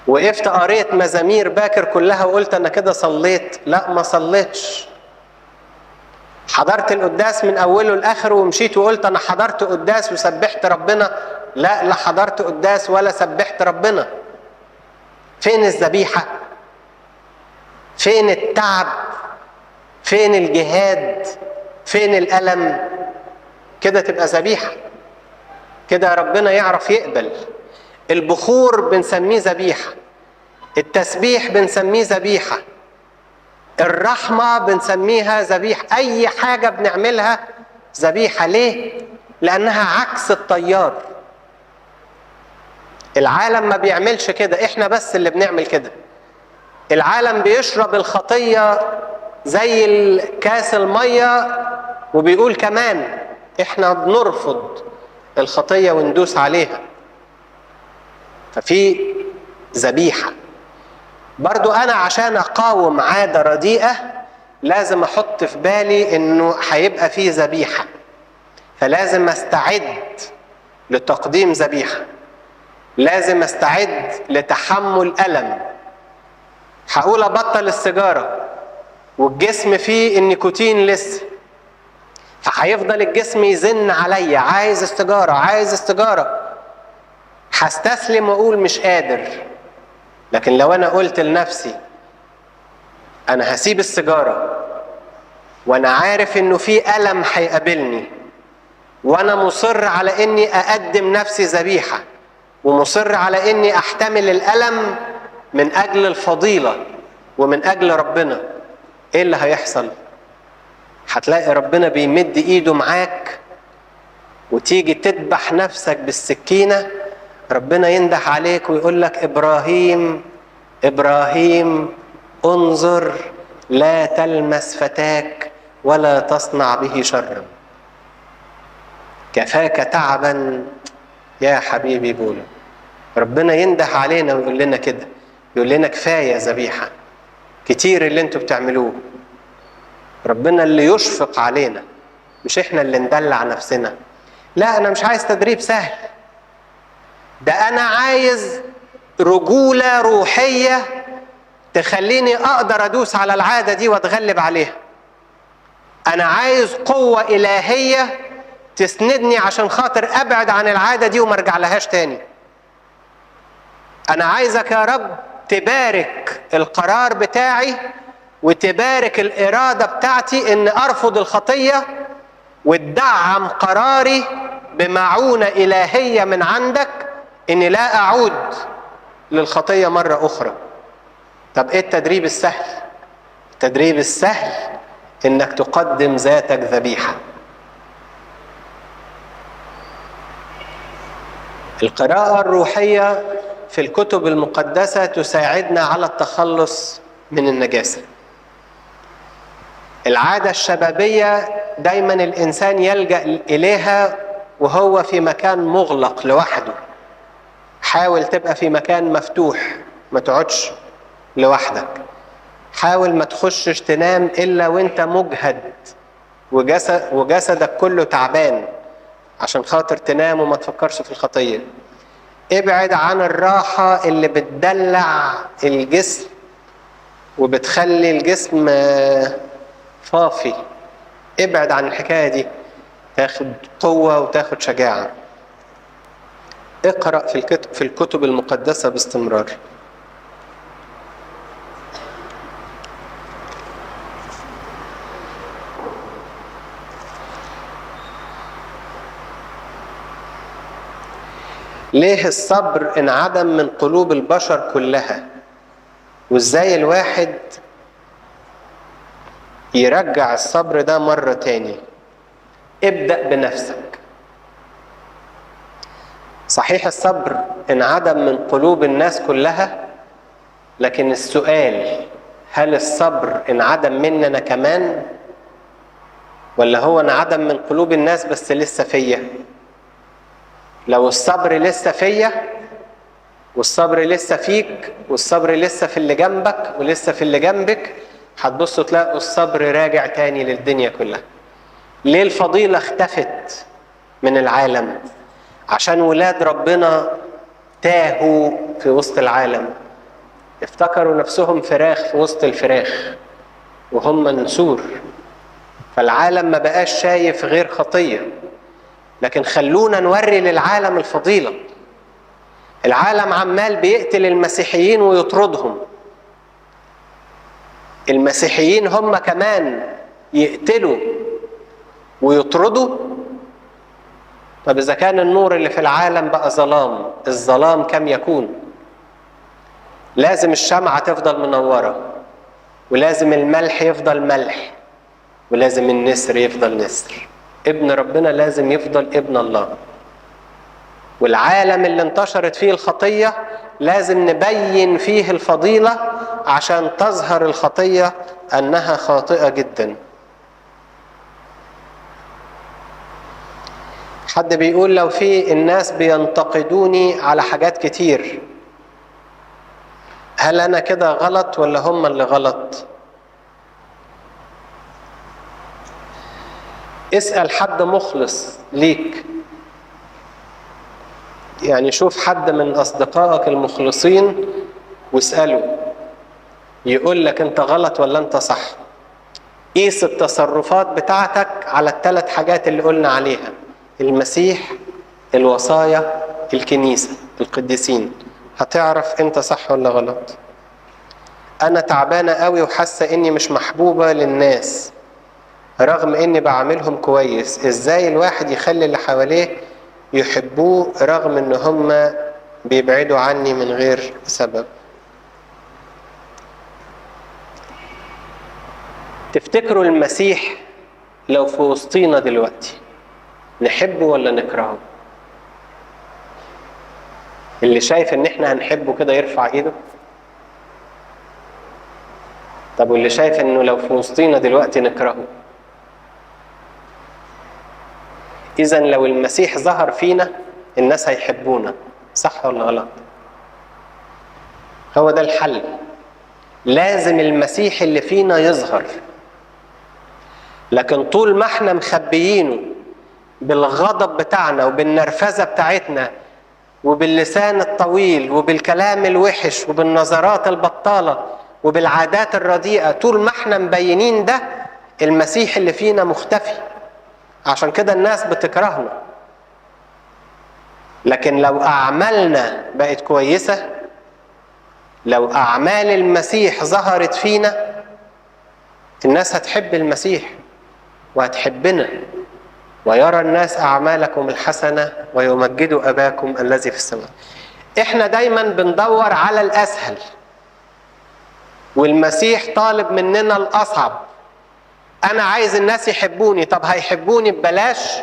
وقفت قريت مزامير باكر كلها وقلت انا كده صليت. لا، ما صليتش. حضرت القداس من اوله لاخره ومشيت وقلت انا حضرت قداس وسبحت ربنا. لا، لا حضرت قداس ولا سبحت ربنا. فين الذبيحة؟ فين التعب؟ فين الجهاد؟ فين الألم؟ كده تبقى ذبيحة. كده ربنا يعرف يقبل. البخور بنسميه ذبيحة، التسبيح بنسميه ذبيحة، الرحمة بنسميها ذبيحة، أي حاجة بنعملها ذبيحة. ليه؟ لأنها عكس التيار. العالم ما بيعملش كده، احنا بس اللي بنعمل كده. العالم بيشرب الخطية زي الكاس المية، وبيقول كمان احنا بنرفض الخطية وندوس عليها. ففي ذبيحة. برضو انا عشان اقاوم عادة رديئة لازم احط في بالي انه هيبقى فيه ذبيحة، فلازم استعد لتقديم ذبيحة، لازم استعد لتحمل ألم. هقول ابطل السيجارة والجسم فيه النيكوتين لسه، فهيفضل الجسم يزن عليا عايز السيجارة عايز السيجارة، هستسلم واقول مش قادر. لكن لو انا قلت لنفسي انا هسيب السيجارة وانا عارف انه في ألم هيقابلني، وانا مصر على اني اقدم نفسي ذبيحة، ومصر على اني احتمل الألم من اجل الفضيلة ومن اجل ربنا، ايه اللي هيحصل؟ هتلاقي ربنا بيمد ايده معاك وتيجي تذبح نفسك بالسكينة، ربنا ينده عليك ويقول لك إبراهيم إبراهيم انظر لا تلمس فتاك ولا تصنع به شرا، كفاك تعبا يا حبيبي بولا. ربنا ينده علينا ويقول لنا كده، يقول لنا كفاية ذبيحة، كتير اللي انتوا بتعملوه. ربنا اللي يشفق علينا، مش احنا اللي ندلع نفسنا. لا، انا مش عايز تدريب سهل، ده انا عايز رجولة روحية تخليني اقدر ادوس على العادة دي واتغلب عليها. انا عايز قوة الهية تسندني عشان خاطر ابعد عن العادة دي وما ارجع لهاش تاني. انا عايزك يا رب تبارك القرار بتاعي وتبارك الإرادة بتاعتي إن أرفض الخطية، وتدعم قراري بمعونة إلهية من عندك إني لا أعود للخطية مرة أخرى. طب إيه التدريب السهل؟ التدريب السهل إنك تقدم ذاتك ذبيحة. القراءة الروحية في الكتب المقدسة تساعدنا على التخلص من النجاسة. العادة الشبابية دايما الإنسان يلجأ إليها وهو في مكان مغلق لوحده. حاول تبقى في مكان مفتوح، ما تقعدش لوحدك. حاول ما تخشش تنام إلا وانت مجهد وجسدك كله تعبان عشان خاطر تنام وما تفكرش في الخطية. ابعد عن الراحة اللي بتدلع الجسم وبتخلي الجسم فافي. ابعد عن الحكاية دي، تاخد قوة وتاخد شجاعة. اقرأ في الكتب المقدسة باستمرار. ليه الصبر انعدم من قلوب البشر كلها؟ وازاي الواحد يرجع الصبر ده مرة تاني؟ ابدأ بنفسك. صحيح الصبر انعدم من قلوب الناس كلها، لكن السؤال هل الصبر انعدم مننا كمان؟ ولا هو انعدم من قلوب الناس بس لسه فيا؟ لو الصبر لسه فيا والصبر لسه فيك والصبر لسه في اللي جنبك ولسه في اللي جنبك، هتبصوا تلاقوا الصبر راجع تاني للدنيا كلها. ليه الفضيلة اختفت من العالم؟ عشان ولاد ربنا تاهوا في وسط العالم، افتكروا نفسهم فراخ في وسط الفراخ وهم نسور. فالعالم ما بقاش شايف غير خطية، لكن خلونا نوري للعالم الفضيلة. العالم عمال بيقتل المسيحيين ويطردهم، المسيحيين هم كمان يقتلوا ويطردوا. طب إذا كان النور اللي في العالم بقى ظلام، الظلام كم يكون؟ لازم الشمعة تفضل منورة، ولازم الملح يفضل ملح، ولازم النسر يفضل نسر. ابن ربنا لازم يفضل ابن الله. والعالم اللي انتشرت فيه الخطية لازم نبين فيه الفضيلة عشان تظهر الخطية أنها خاطئة جدا. حد بيقول لو في الناس بينتقدوني على حاجات كتير، هل أنا كده غلط ولا هم اللي غلط؟ اسأل حد مخلص ليك، يعني شوف حد من أصدقائك المخلصين واسأله يقول لك أنت غلط ولا أنت صح. قيس التصرفات بتاعتك على الثلاث حاجات اللي قلنا عليها: المسيح، الوصايا، الكنيسة، القديسين. هتعرف أنت صح ولا غلط. أنا تعبانة قوي وحاسة إني مش محبوبة للناس رغم إني بعملهم كويس. إزاي الواحد يخلي اللي حواليه يحبوه رغم إن هم بيبعدوا عني من غير سبب؟ تفتكروا المسيح لو في وسطينا دلوقتي نحبه ولا نكرهه؟ اللي شايف إن إحنا هنحبه كده يرفع إيده. طب واللي شايف إنه لو في وسطينا دلوقتي نكرهه؟ إذن لو المسيح ظهر فينا الناس هيحبونا، صح ولا غلط؟ هو ده الحل. لازم المسيح اللي فينا يظهر. لكن طول ما احنا مخبيينه بالغضب بتاعنا وبالنرفزة بتاعتنا وباللسان الطويل وبالكلام الوحش وبالنظرات البطالة وبالعادات الرديئة، طول ما احنا مبينين ده المسيح اللي فينا مختفي. عشان كده الناس بتكرهنا. لكن لو أعمالنا بقت كويسة، لو أعمال المسيح ظهرت فينا، الناس هتحب المسيح وهتحبنا. ويرى الناس أعمالكم الحسنة ويمجدوا أباكم الذي في السماء. إحنا دايما بندور على الأسهل، والمسيح طالب مننا الأصعب. أنا عايز الناس يحبوني. طب هيحبوني ببلاش؟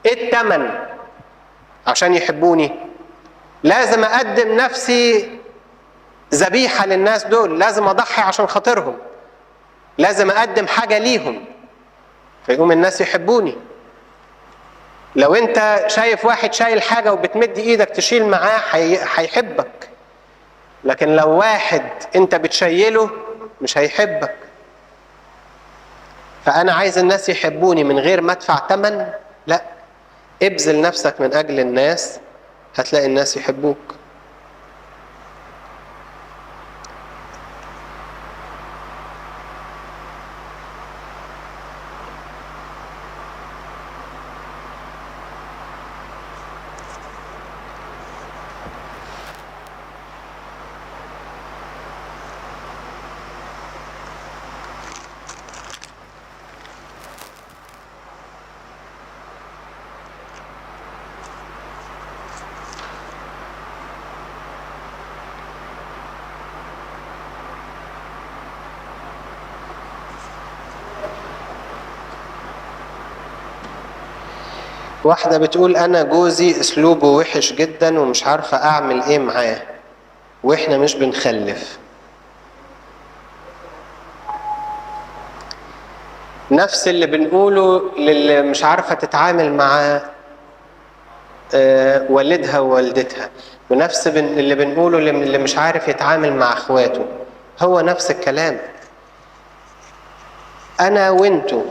إيه التمن عشان يحبوني؟ لازم أقدم نفسي ذبيحة للناس دول، لازم أضحي عشان خاطرهم، لازم أقدم حاجة ليهم فيقوم الناس يحبوني. لو أنت شايف واحد شايل حاجة وبتمد إيدك تشيل معاه هيحبك، لكن لو واحد أنت بتشيله مش هيحبك. فأنا عايز الناس يحبوني من غير ما أدفع تمن؟ لا، ابذل نفسك من أجل الناس هتلاقي الناس يحبوك. واحدة بتقول أنا جوزي أسلوبه وحش جدا ومش عارفة أعمل إيه معاه وإحنا مش بنخلف. نفس اللي بنقوله للي مش عارفة تتعامل مع والدها ووالدتها، ونفس اللي بنقوله اللي مش عارف يتعامل مع أخواته، هو نفس الكلام. أنا وإنتوا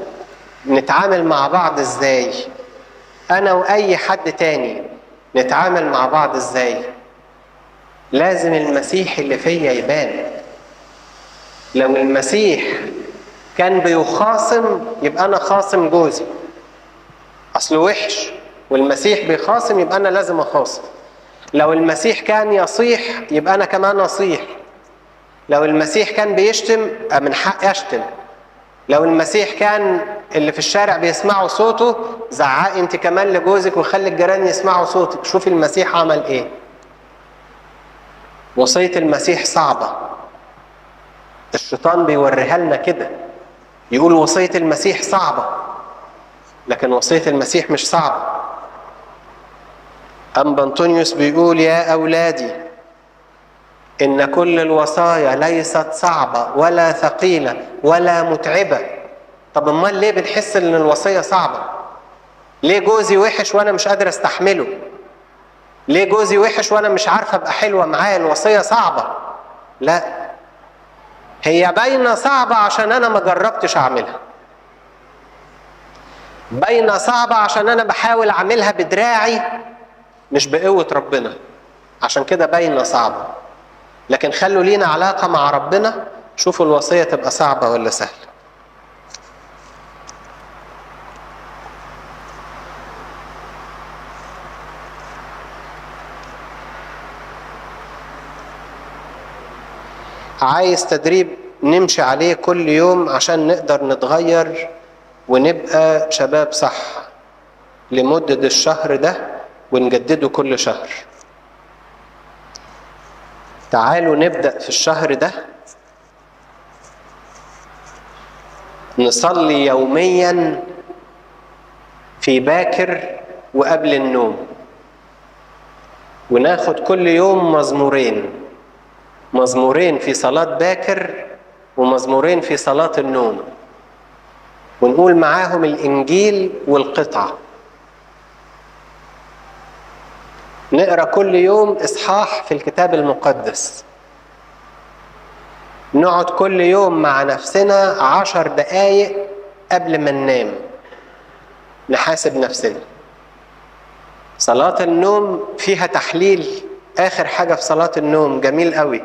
نتعامل مع بعض إزاي؟ أنا وأي حد تاني نتعامل مع بعض إزاي؟ لازم المسيح اللي فيا يبان. لو المسيح كان بيخاصم يبقى أنا خاصم جوزي، أصله وحش، والمسيح بيخاصم يبقى أنا لازم أخاصم. لو المسيح كان يصيح يبقى أنا كمان أصيح. لو المسيح كان بيشتم من حق أشتم. لو المسيح كان اللي في الشارع بيسمعوا صوته، زعقي انت كمان لجوزك وخلي الجيران يسمعوا صوتك. شوفي المسيح عمل ايه. وصية المسيح صعبة، الشيطان بيوريها لنا كده، يقول وصية المسيح صعبة، لكن وصية المسيح مش صعبة. أنبا أنطونيوس بيقول يا أولادي إن كل الوصايا ليست صعبة ولا ثقيلة ولا متعبة. طب امال ليه بنحس ان الوصية صعبة؟ ليه جوزي وحش وانا مش قادر استحمله؟ ليه جوزي وحش وانا مش عارفة ابقى حلوة معاه؟ الوصية صعبة. لا، هي باينة صعبة عشان انا ما جربتش اعملها، باينة صعبة عشان انا بحاول اعملها بدراعي مش بقوة ربنا، عشان كده باينة صعبة. لكن خلوا لينا علاقة مع ربنا، شوفوا الوصية تبقى صعبة ولا سهلة. عايز تدريب نمشي عليه كل يوم عشان نقدر نتغير ونبقى شباب صح لمدة الشهر ده، ونجدده كل شهر. تعالوا نبدأ في الشهر ده نصلي يوميا في باكر وقبل النوم، وناخد كل يوم مزمورين في صلاة باكر ومزمورين في صلاة النوم، ونقول معاهم الإنجيل والقطعة. نقرأ كل يوم إصحاح في الكتاب المقدس. نقعد كل يوم مع نفسنا 10 دقايق قبل ما ننام نحاسب نفسنا. صلاة النوم فيها تحليل، آخر حاجة في صلاة النوم جميل قوي.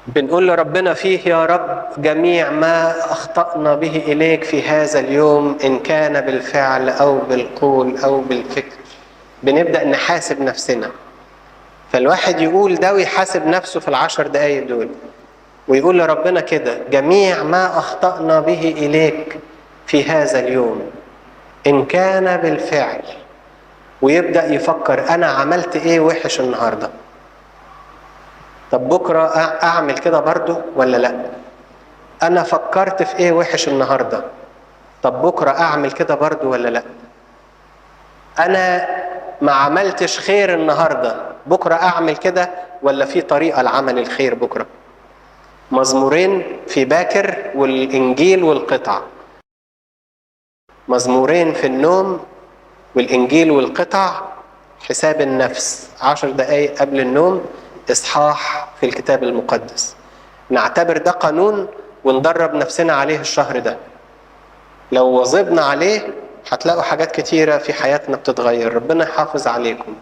بنقول لربنا فيه يا رب جميع ما أخطأنا به إليك في هذا اليوم، إن كان بالفعل أو بالقول أو بالفكر. بنبدأ نحاسب نفسنا. فالواحد يقول ده ويحاسب نفسه في 10 دقايق دول، ويقول لربنا كده جميع ما أخطأنا به إليك في هذا اليوم إن كان بالفعل، ويبدأ يفكر أنا عملت إيه وحش النهاردة؟ طب بكرة أعمل كده برضو ولا لا؟ أنا فكرت في إيه وحش النهاردة؟ طب بكرة أعمل كده برضو ولا لا؟ أنا ما عملتش خير النهاردة، بكرة أعمل كده ولا في طريقة لعمل الخير بكرة؟ مزمورين في باكر والإنجيل والقطع، مزمورين في النوم والإنجيل والقطع، حساب النفس 10 دقايق قبل النوم، إصحاح في الكتاب المقدس. نعتبر ده قانون وندرب نفسنا عليه الشهر ده. لو واظبنا عليه هتلاقوا حاجات كتيرة في حياتنا بتتغير. ربنا يحافظ عليكم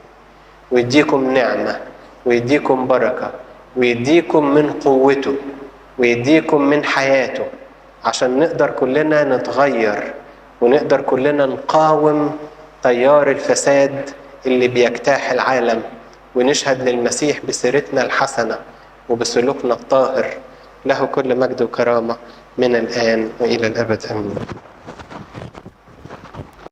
ويديكم نعمة ويديكم بركة ويديكم من قوته ويديكم من حياته، عشان نقدر كلنا نتغير ونقدر كلنا نقاوم تيار الفساد اللي بيجتاح العالم، ونشهد للمسيح بسيرتنا الحسنة وبسلوكنا الطاهر. له كل مجد وكرامة من الآن وإلى الأبد، آمين.